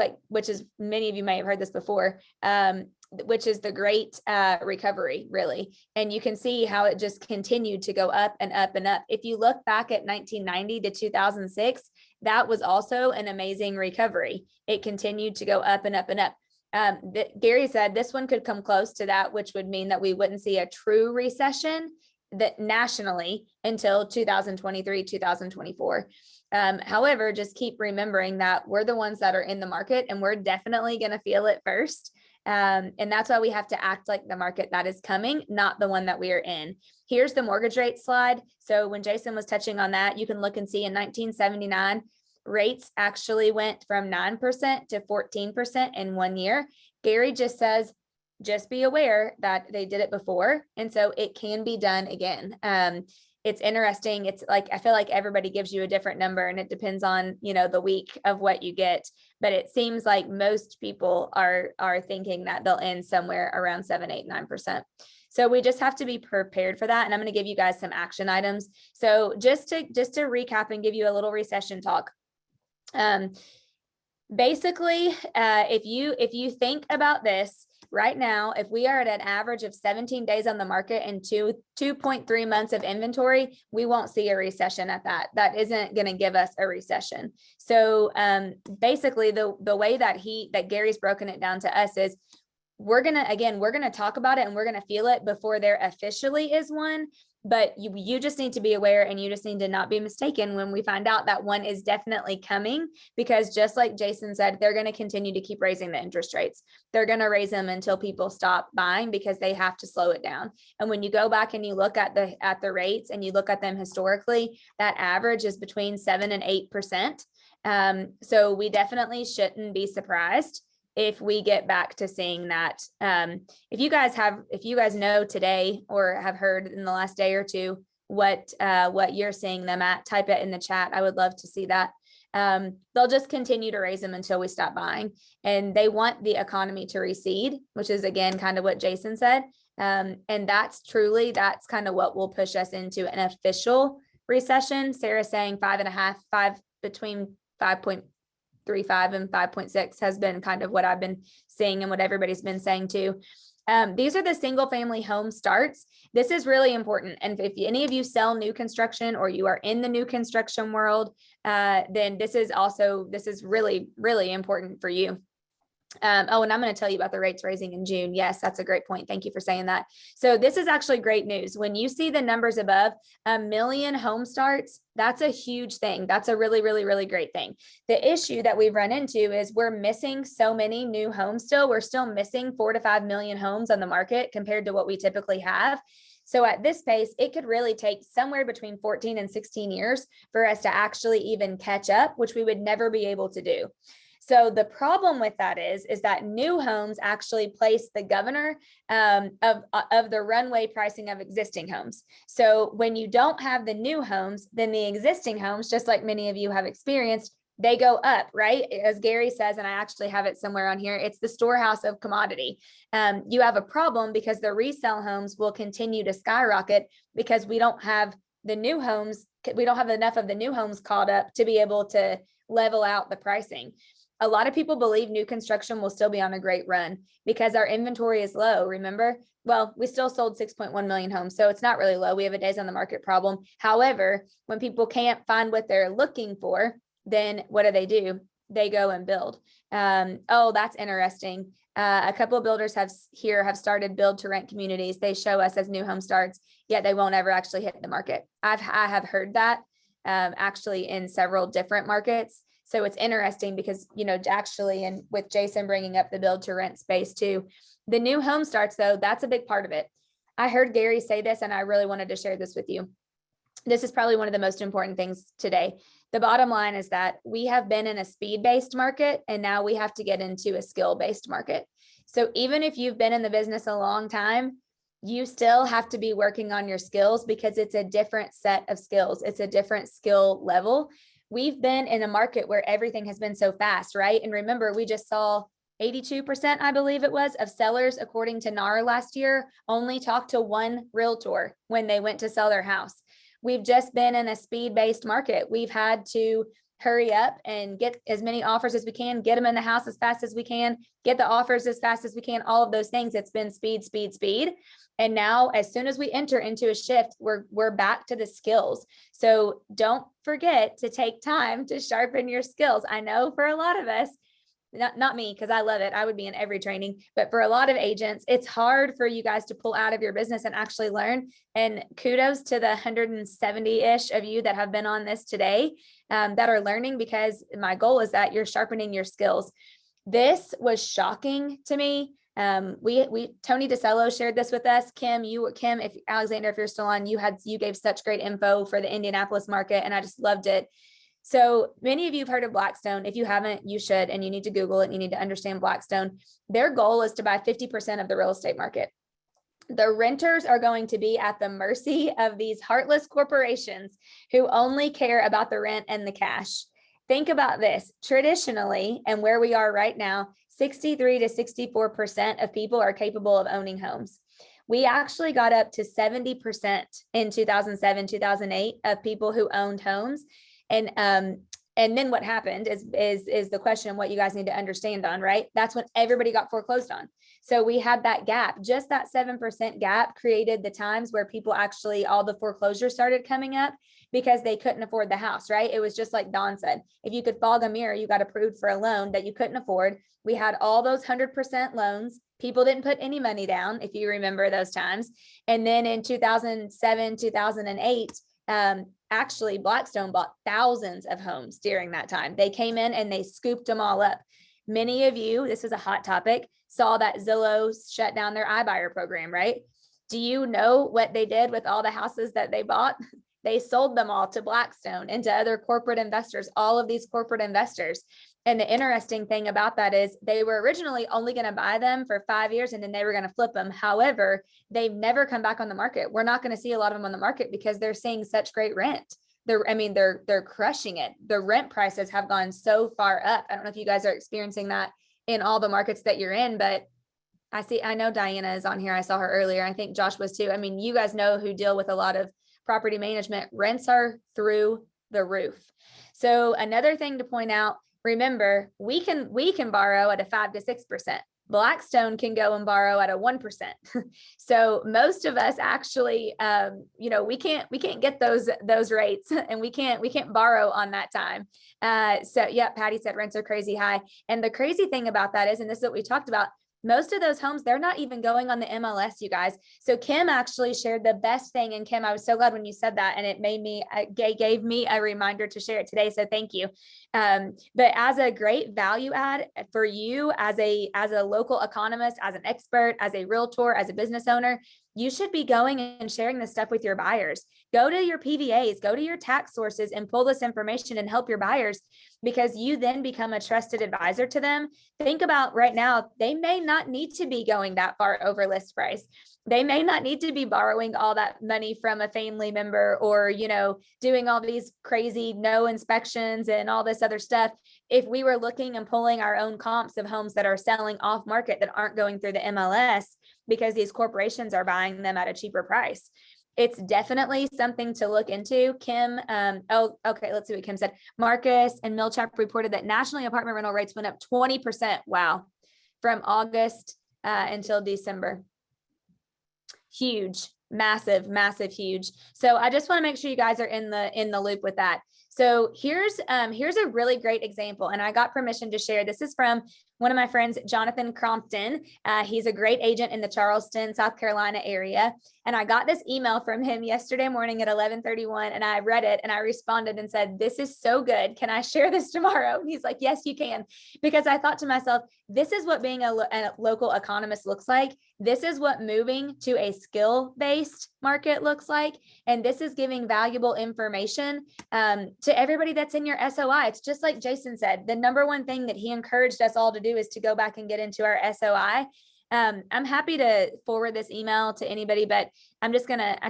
many of you may have heard this before, which is the great recovery, really. And you can see how it just continued to go up and up and up. If you look back at 1990 to 2006, that was also an amazing recovery. It continued to go up and up and up. Gary said this one could come close to that, which would mean that we wouldn't see a true recession that nationally until 2023, 2024. However, just keep remembering that we're the ones that are in the market, and we're definitely going to feel it first. And that's why we have to act like the market that is coming, not the one that we are in. Here's the mortgage rate slide. So when Jason was touching on that, you can look and see in 1979, rates actually went from 9% to 14% in 1 year. Gary just says, just be aware that they did it before. And so it can be done again. It's interesting. It's like, I feel like everybody gives you a different number, and it depends on, the week of what you get. But it seems like most people are thinking that they'll end somewhere around 7, 8, 9%. So we just have to be prepared for that. And I'm going to give you guys some action items. So just to recap and give you a little recession talk. Basically, if you think about this right now, if we are at an average of 17 days on the market and 2.3 months of inventory, we won't see a recession at that. That isn't going to give us a recession. So basically the way that Gary's broken it down to us is, we're going to talk about it and we're going to feel it before there officially is one. But you just need to be aware, and you just need to not be mistaken when we find out that one is definitely coming, because just like Jason said, they're going to continue to keep raising the interest rates. They're going to raise them until people stop buying, because they have to slow it down. And when you go back and you look at the rates and you look at them historically, that average is between 7 and 8%. So we definitely shouldn't be surprised if we get back to seeing that. If you guys know today or have heard in the last day or two what you're seeing them at, type it in the chat. I would love to see that. They'll just continue to raise them until we stop buying, and they want the economy to recede, which is again kind of what Jason said. And that's kind of what will push us into an official recession. Sarah's saying 5.5, between 5.35 and 5.6 has been kind of what I've been seeing and what everybody's been saying too. These are the single family home starts. This is really important. And if any of you sell new construction or you are in the new construction world, then this is really, really important for you. Oh, and I'm going to tell you about the rates raising in June. Yes, that's a great point. Thank you for saying that. So this is actually great news. When you see the numbers above 1 million home starts, that's a huge thing. That's a really, really, really great thing. The issue that we've run into is we're missing so many new homes still. We're still missing 4 to 5 million homes on the market compared to what we typically have. So at this pace, it could really take somewhere between 14 and 16 years for us to actually even catch up, which we would never be able to do. So the problem with that is that new homes actually place the governor of the runway pricing of existing homes. So when you don't have the new homes, then the existing homes, just like many of you have experienced, they go up, right? As Gary says, and I actually have it somewhere on here, it's the storehouse of commodity. You have a problem because the resale homes will continue to skyrocket because we don't have the new homes. We don't have enough of the new homes caught up to be able to level out the pricing. A lot of people believe new construction will still be on a great run because our inventory is low. Remember? Well, we still sold 6.1 million homes, so it's not really low. We have a days on the market problem. However, when people can't find what they're looking for, then what do? They go and build. Oh, that's interesting. A couple of builders have started build to rent communities. They show us as new home starts, yet they won't ever actually hit the market. I have heard that actually in several different markets. So it's interesting because, actually, and with Jason bringing up the build to rent space too, the new home starts though, that's a big part of it. I heard Gary say this and I really wanted to share this with you. This is probably one of the most important things today. The bottom line is that we have been in a speed-based market and now we have to get into a skill-based market. So even if you've been in the business a long time, you still have to be working on your skills because it's a different set of skills. It's a different skill level. We've been in a market where everything has been so fast, right? And remember, we just saw 82%, I believe it was, of sellers, according to NAR last year, only talked to one realtor when they went to sell their house. We've just been in a speed-based market. We've had to hurry up and get as many offers as we can, get them in the house as fast as we can, get the offers as fast as we can, all of those things. It's been speed, speed, speed. And now as soon as we enter into a shift, we're back to the skills. So don't forget to take time to sharpen your skills. I know for a lot of us, not me, because I love it. I would be in every training, but for a lot of agents, it's hard for you guys to pull out of your business and actually learn. And kudos to the 170-ish of you that have been on this today that are learning, because my goal is that you're sharpening your skills. This was shocking to me. Tony DeCello shared this with us. Kim, if Alexander, if you're still on, you gave such great info for the Indianapolis market, and I just loved it. So many of you have heard of Blackstone. If you haven't, you should, and you need to Google it. And you need to understand Blackstone. Their goal is to buy 50% of the real estate market. The renters are going to be at the mercy of these heartless corporations who only care about the rent and the cash. Think about this. Traditionally, and where we are right now, 63 to 64% of people are capable of owning homes. We actually got up to 70% in 2007, 2008 of people who owned homes. And then what happened is the question of what you guys need to understand on, right? That's when everybody got foreclosed on. So we had that gap. Just that 7% gap created the times where people actually, all the foreclosures started coming up because they couldn't afford the house, right? It was just like Don said, if you could fog a mirror, you got approved for a loan that you couldn't afford. We had all those 100% loans. People didn't put any money down, if you remember those times. And then in 2007, 2008, actually Blackstone bought thousands of homes during that time. They came in and they scooped them all up. Many of you, this is a hot topic, saw that Zillow shut down their iBuyer program, right? Do you know what they did with all the houses that they bought? They sold them all to Blackstone and to other corporate investors, all of these corporate investors. And the interesting thing about that is they were originally only going to buy them for 5 years and then they were going to flip them. However, they've never come back on the market. We're not going to see a lot of them on the market because they're seeing such great rent. They're crushing it. The rent prices have gone so far up. I don't know if you guys are experiencing that in all the markets that you're in, but I know Diana is on here. I saw her earlier. I think Josh was too. I mean, you guys know who deal with a lot of property management. Rents are through the roof. So another thing to point out, remember, we can borrow at a 5 to 6%. Blackstone can go and borrow at a 1%. So most of us actually, we can't get those rates, and we can't borrow on that time. So yeah, Patty said rents are crazy high. And the crazy thing about that is, and this is what we talked about, most of those homes, they're not even going on the MLS, you guys. So Kim actually shared the best thing. And Kim, I was so glad when you said that, and it gave me a reminder to share it today. So thank you. But as a great value add for you as a local economist, as an expert, as a realtor, as a business owner, you should be going and sharing this stuff with your buyers. Go to your PVAs, go to your tax sources and pull this information and help your buyers, because you then become a trusted advisor to them. Think about right now, they may not need to be going that far over list price. They may not need to be borrowing all that money from a family member, or, doing all these crazy no inspections and all this other stuff. If we were looking and pulling our own comps of homes that are selling off market that aren't going through the MLS because these corporations are buying them at a cheaper price, it's definitely something to look into. Kim, okay, let's see what Kim said. Marcus and Millchap reported that nationally apartment rental rates went up 20%. Wow. From August until December. Huge, massive, huge. So I just want to make sure you guys are in the loop with that. So here's a really great example, and I got permission to share. This is from one of my friends, Jonathan Crompton. He's a great agent in the Charleston, South Carolina area. And I got this email from him yesterday morning at 11:31, and I read it and I responded and said, "This is so good. Can I share this tomorrow?" And he's like, "Yes, you can." Because I thought to myself, this is what being a local economist looks like. This is what moving to a skill-based market looks like. And this is giving valuable information to everybody that's in your SOI. It's just like Jason said, the number one thing that he encouraged us all to do is to go back and get into our SOI. I'm happy to forward this email to anybody, but I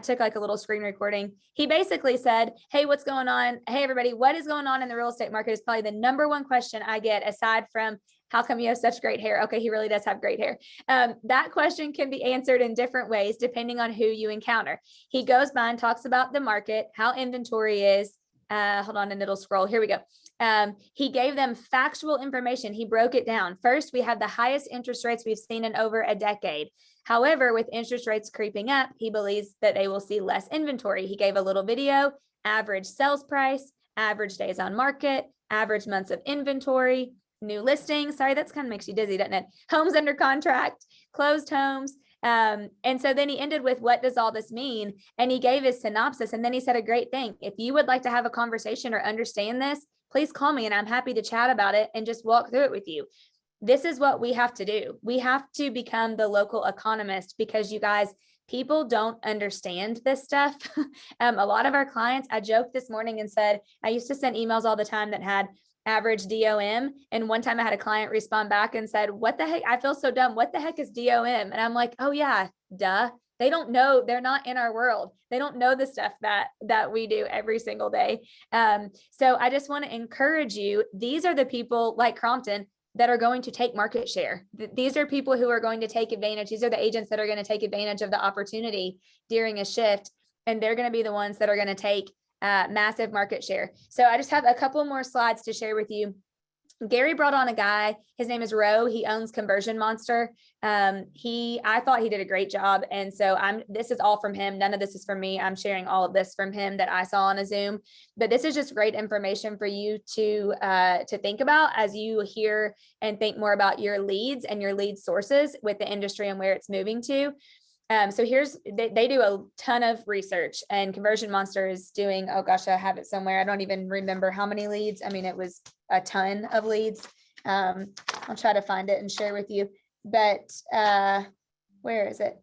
took like a little screen recording. He basically said, "Hey, what's going on? Hey, everybody, what is going on in the real estate market is probably the number one question I get, aside from how come you have such great hair?" Okay, he really does have great hair. That question can be answered in different ways depending on who you encounter. He goes by and talks about the market, how inventory is. Hold on, and it'll scroll. Here we go. He gave them factual information. He broke it down. First, we have the highest interest rates we've seen in over a decade. However, with interest rates creeping up, he believes that they will see less inventory. He gave a little video, average sales price, average days on market, average months of inventory, new listings. Sorry, that's kind of makes you dizzy, doesn't it? Homes under contract, closed homes. And so then he ended with, what does all this mean? And he gave his synopsis. And then he said a great thing. If you would like to have a conversation or understand this, please call me and I'm happy to chat about it and just walk through it with you. This is what we have to do. We have to become the local economist, because you guys, people don't understand this stuff. A lot of our clients, I joked this morning and said, I used to send emails all the time that had average DOM. And one time I had a client respond back and said, "What the heck? I feel so dumb. What the heck is DOM?" And I'm like, "Oh yeah, duh. They don't know. They're not in our world. They don't know the stuff that we do every single day." So I just want to encourage you. These are the people like Crompton that are going to take market share. These are people who are going to take advantage. These are the agents that are going to take advantage of the opportunity during a shift. And they're going to be the ones that are going to take massive market share. So I just have a couple more slides to share with you. Gary brought on a guy, his name is Roe. He owns Conversion Monster. I thought he did a great job. And so this is all from him. None of this is from me. I'm sharing all of this from him that I saw on a Zoom, but this is just great information for you to think about as you hear and think more about your leads and your lead sources with the industry and where it's moving to. So they do a ton of research, and Conversion Monster is doing, oh gosh, I have it somewhere. I don't even remember how many leads. I mean, it was a ton of leads. I'll try to find it and share with you, but where is it?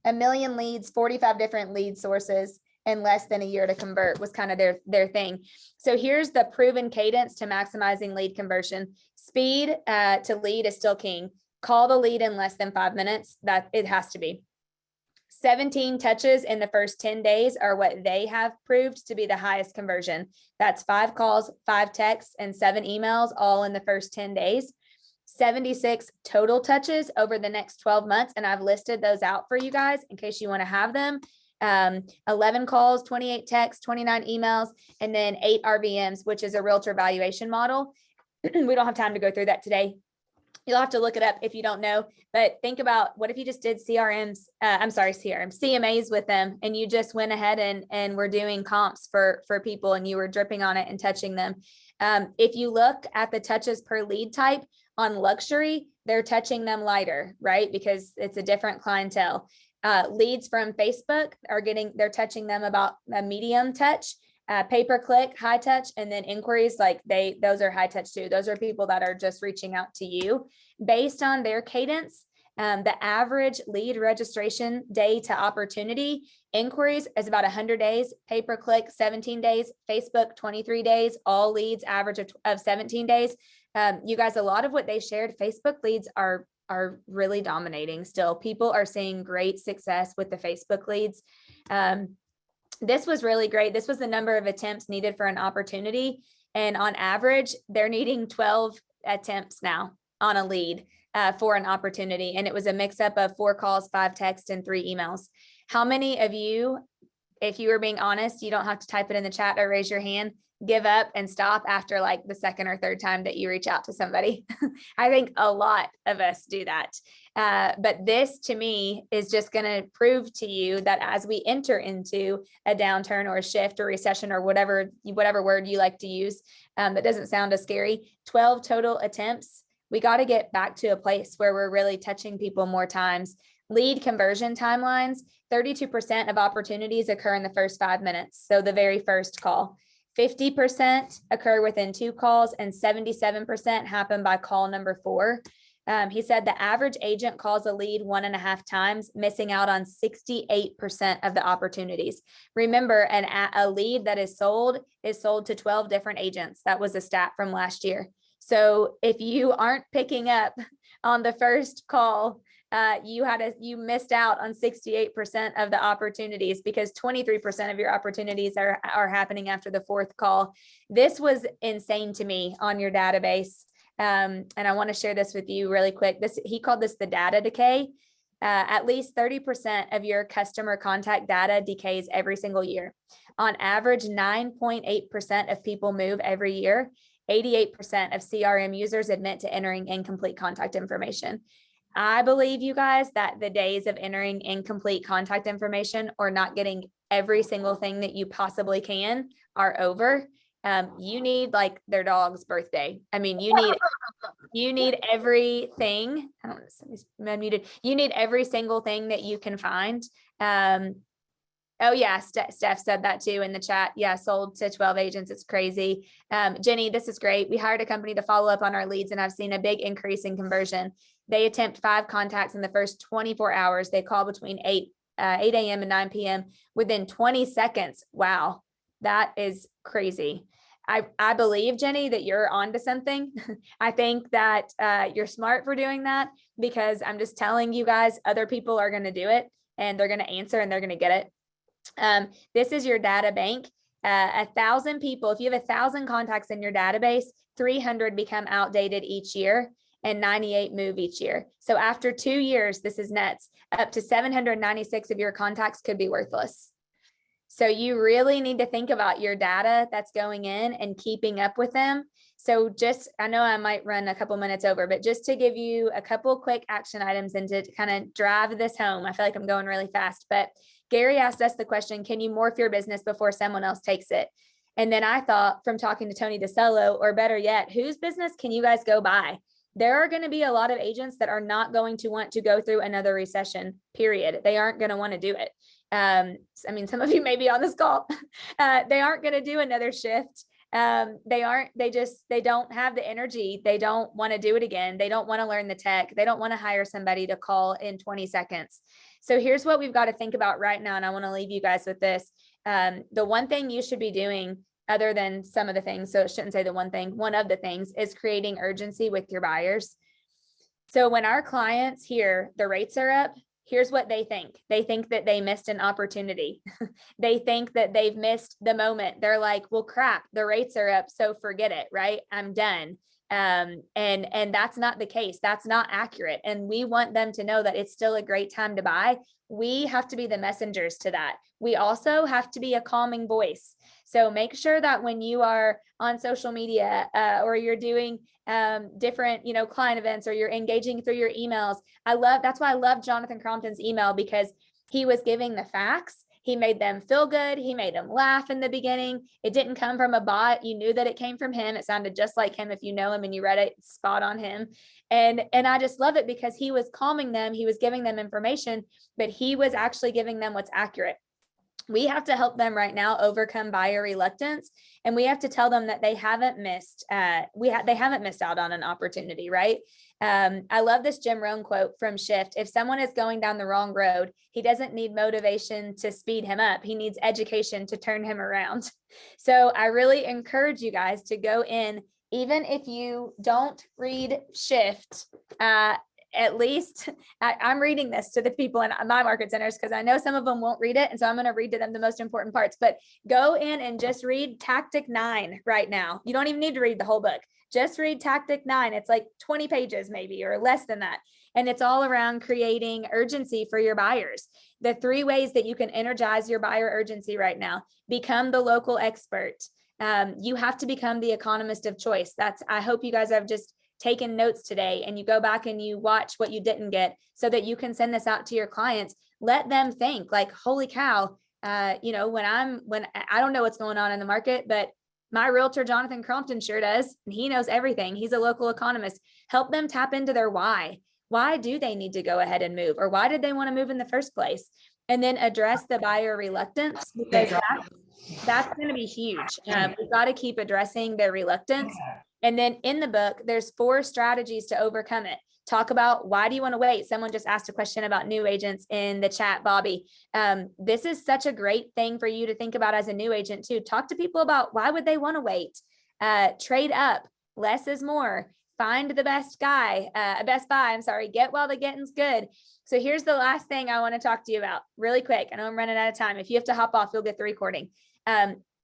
1 million leads, 45 different lead sources in less than a year to convert was kind of their thing. So here's the proven cadence to maximizing lead conversion. Speed to lead is still king. Call the lead in less than 5 minutes. That it has to be. 17 touches in the first 10 days are what they have proved to be the highest conversion. That's 5 calls, 5 texts, and 7 emails, all in the first 10 days. 76 total touches over the next 12 months. And I've listed those out for you guys in case you want to have them. 11 calls, 28 texts, 29 emails, and then 8 RVMs, which is a realtor valuation model. We don't have time to go through that today. You'll have to look it up if you don't know, but think about what if you just did CMAs with them, and you just went ahead and were doing comps for people, and you were dripping on it and touching them. If you look at the touches per lead type on luxury, they're touching them lighter, right? Because it's a different clientele. Leads from Facebook they're touching them about a medium touch. Pay-per-click, high touch, and then inquiries, those are high touch too. Those are people that are just reaching out to you based on their cadence. The average lead registration day to opportunity inquiries is about 100 days, pay-per-click 17 days, Facebook 23 days, all leads average of 17 days. You guys, a lot of what they shared, Facebook leads are really dominating still. People are seeing great success with the Facebook leads. This was really great. This was the number of attempts needed for an opportunity. And on average, they're needing 12 attempts now on a lead for an opportunity. And it was a mix up of 4 calls, 5 texts, and 3 emails. How many of you, if you were being honest, you don't have to type it in the chat or raise your hand, give up and stop after like the 2nd or 3rd time that you reach out to somebody? I think a lot of us do that. But this to me is just going to prove to you that as we enter into a downturn or a shift or recession or whatever word you like to use, that doesn't sound as scary, 12 total attempts. We got to get back to a place where we're really touching people more times. Lead conversion timelines, 32% of opportunities occur in the first 5 minutes. So the very first call. 50% occur within 2 calls, and 77% happen by call number 4. He said the average agent calls a lead 1.5 times, missing out on 68% of the opportunities. Remember, a lead that is sold to 12 different agents. That was a stat from last year. So if you aren't picking up on the first call, you missed out on 68% of the opportunities, because 23% of your opportunities are happening after the 4th call. This was insane to me on your database. And I want to share this with you really quick. He called this the data decay. At least 30% of your customer contact data decays every single year. On average, 9.8% of people move every year. 88% of CRM users admit to entering incomplete contact information. I believe, you guys, that the days of entering incomplete contact information or not getting every single thing that you possibly can are over. You need like their dog's birthday. I mean, you need everything. I don't know, somebody's unmuted. You need every single thing that you can find. Oh yeah, Steph said that too in the chat. Yeah, sold to 12 agents. It's crazy. Jenny, this is great. We hired a company to follow up on our leads, and I've seen a big increase in conversion. They attempt 5 contacts in the first 24 hours. They call between 8 a.m. and 9 p.m. within 20 seconds. Wow, that is crazy. I believe, Jenny, that you're onto something. I think that you're smart for doing that, because I'm just telling you guys, other people are going to do it, and they're going to answer, and they're going to get it. This is your data bank. 1,000 people, if you have 1,000 contacts in your database, 300 become outdated each year, and 98 move each year. So after 2 years, this is nuts, up to 796 of your contacts could be worthless. So you really need to think about your data that's going in and keeping up with them. So I know I might run a couple minutes over, but just to give you a couple quick action items and to kind of drive this home, I feel like I'm going really fast, but Gary asked us the question, can you morph your business before someone else takes it? And then I thought, from talking to Tony DeCello, or better yet, whose business can you guys go buy? There are going to be a lot of agents that are not going to want to go through another recession, period. They aren't going to want to do it. I mean, some of you may be on this call. They aren't going to do another shift. They don't have the energy. They don't want to do it again. They don't want to learn the tech. They don't want to hire somebody to call in 20 seconds. So here's what we've got to think about right now. And I want to leave you guys with this. The one thing you should be doing, other than some of the things, so it shouldn't say the one thing, one of the things is creating urgency with your buyers. So when our clients hear the rates are up, here's what they think. They think that they missed an opportunity. They think that they've missed the moment. They're like, well, crap, the rates are up, so forget it, right? I'm done. And that's not the case. That's not accurate. And we want them to know that it's still a great time to buy. We have to be the messengers to that. We also have to be a calming voice. So make sure that when you are on social media or you're doing different, client events, or you're engaging through your emails, that's why I love Jonathan Crompton's email, because he was giving the facts. He made them feel good. He made them laugh in the beginning. It didn't come from a bot. You knew that it came from him. It sounded just like him. If you know him and you read it, spot on him. And I just love it because he was calming them. He was giving them information, but he was actually giving them what's accurate. We have to help them right now overcome buyer reluctance, and we have to tell them that they haven't missed they haven't missed out on an opportunity, right? I love this Jim Rohn quote from Shift. If someone is going down the wrong road, he doesn't need motivation to speed him up. He needs education to turn him around. So I really encourage you guys to go in, even if you don't read Shift, at least I'm reading this to the people in my market centers because I know some of them won't read it. And so I'm going to read to them the most important parts, but go in and just read Tactic 9 right now. You don't even need to read the whole book. Just read Tactic 9. It's like 20 pages maybe, or less than that. And it's all around creating urgency for your buyers. The 3 ways that you can energize your buyer urgency right now: become the local expert. You have to become the economist of choice. I hope you guys have just taken notes today and you go back and you watch what you didn't get so that you can send this out to your clients. Let them think like, holy cow, when I don't know what's going on in the market, but my realtor, Jonathan Crompton, sure does. And he knows everything. He's a local economist. Help them tap into their why. Why do they need to go ahead and move? Or why did they want to move in the first place? And then address the buyer reluctance, because that's going to be huge. We've got to keep addressing their reluctance. And then in the book, there's 4 strategies to overcome it. Talk about, why do you want to wait? Someone just asked a question about new agents in the chat, Bobby. This is such a great thing for you to think about as a new agent too. Talk to people about, why would they want to wait? Trade up, less is more. Find the best buy, get while the getting's good. So here's the last thing I want to talk to you about really quick. I know I'm running out of time. If you have to hop off, you'll get the recording.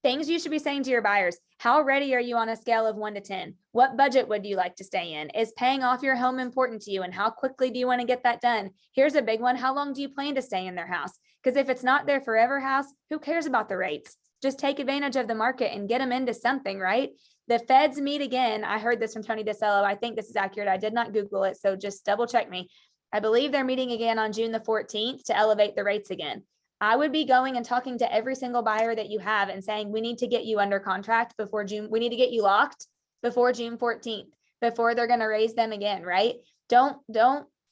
Things you should be saying to your buyers. How ready are you on a scale of 1 to 10? What budget would you like to stay in? Is paying off your home important to you? And how quickly do you want to get that done? Here's a big one. How long do you plan to stay in their house? Because if it's not their forever house, who cares about the rates? Just take advantage of the market and get them into something, right? The feds meet again. I heard this from Tony DeCello. I think this is accurate. I did not Google it, so just double check me. I believe they're meeting again on June the 14th to elevate the rates again. I would be going and talking to every single buyer that you have and saying, we need to get you under contract before June. We need to get you locked before June 14th, before they're going to raise them again, right? Don't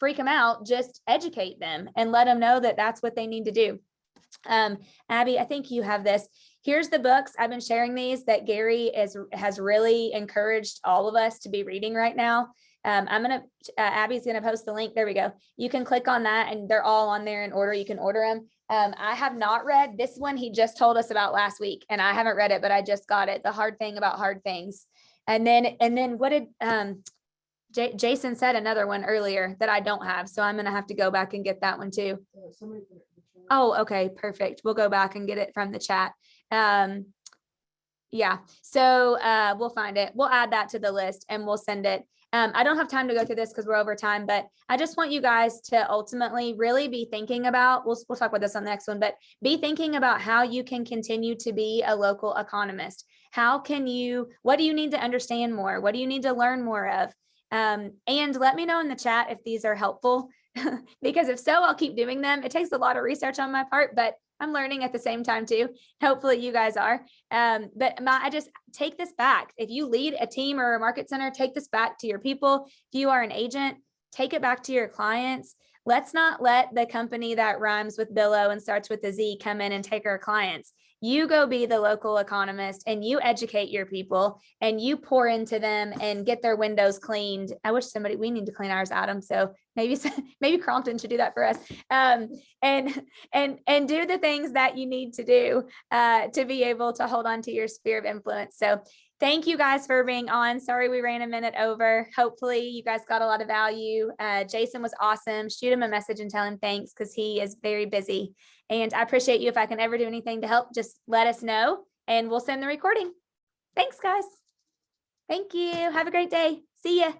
freak them out. Just educate them and let them know that that's what they need to do. Abby, I think you have this. Here's the books. I've been sharing these that Gary has really encouraged all of us to be reading right now. Abby's going to post the link. There we go. You can click on that and they're all on there in order. You can order them. I have not read this one. He just told us about last week and I haven't read it, but I just got it. The Hard Thing About Hard Things. And then what did, Jason said another one earlier that I don't have. So I'm going to have to go back and get that one too. Oh, okay. Perfect. We'll go back and get it from the chat. Yeah. So, we'll find it. We'll add that to the list and we'll send it. I don't have time to go through this because we're over time, but I just want you guys to ultimately really be thinking about, we'll talk about this on the next one, but be thinking about how you can continue to be a local economist. What do you need to understand more? What do you need to learn more of? And let me know in the chat if these are helpful, because if so, I'll keep doing them. It takes a lot of research on my part, but I'm learning at the same time too. Hopefully you guys are. I just take this back. If you lead a team or a market center, take this back to your people. If you are an agent, take it back to your clients. Let's not let the company that rhymes with Billo and starts with a Z come in and take our clients. You go be the local economist and you educate your people and you pour into them and get their windows cleaned. I wish we need to clean ours, Adam. So maybe Crompton should do that for us. And do the things that you need to do to be able to hold on to your sphere of influence. So thank you guys for being on. Sorry, we ran a minute over. Hopefully you guys got a lot of value. Jason was awesome. Shoot him a message and tell him thanks because he is very busy. And I appreciate you. If I can ever do anything to help, just let us know and we'll send the recording. Thanks, guys. Thank you. Have a great day. See ya.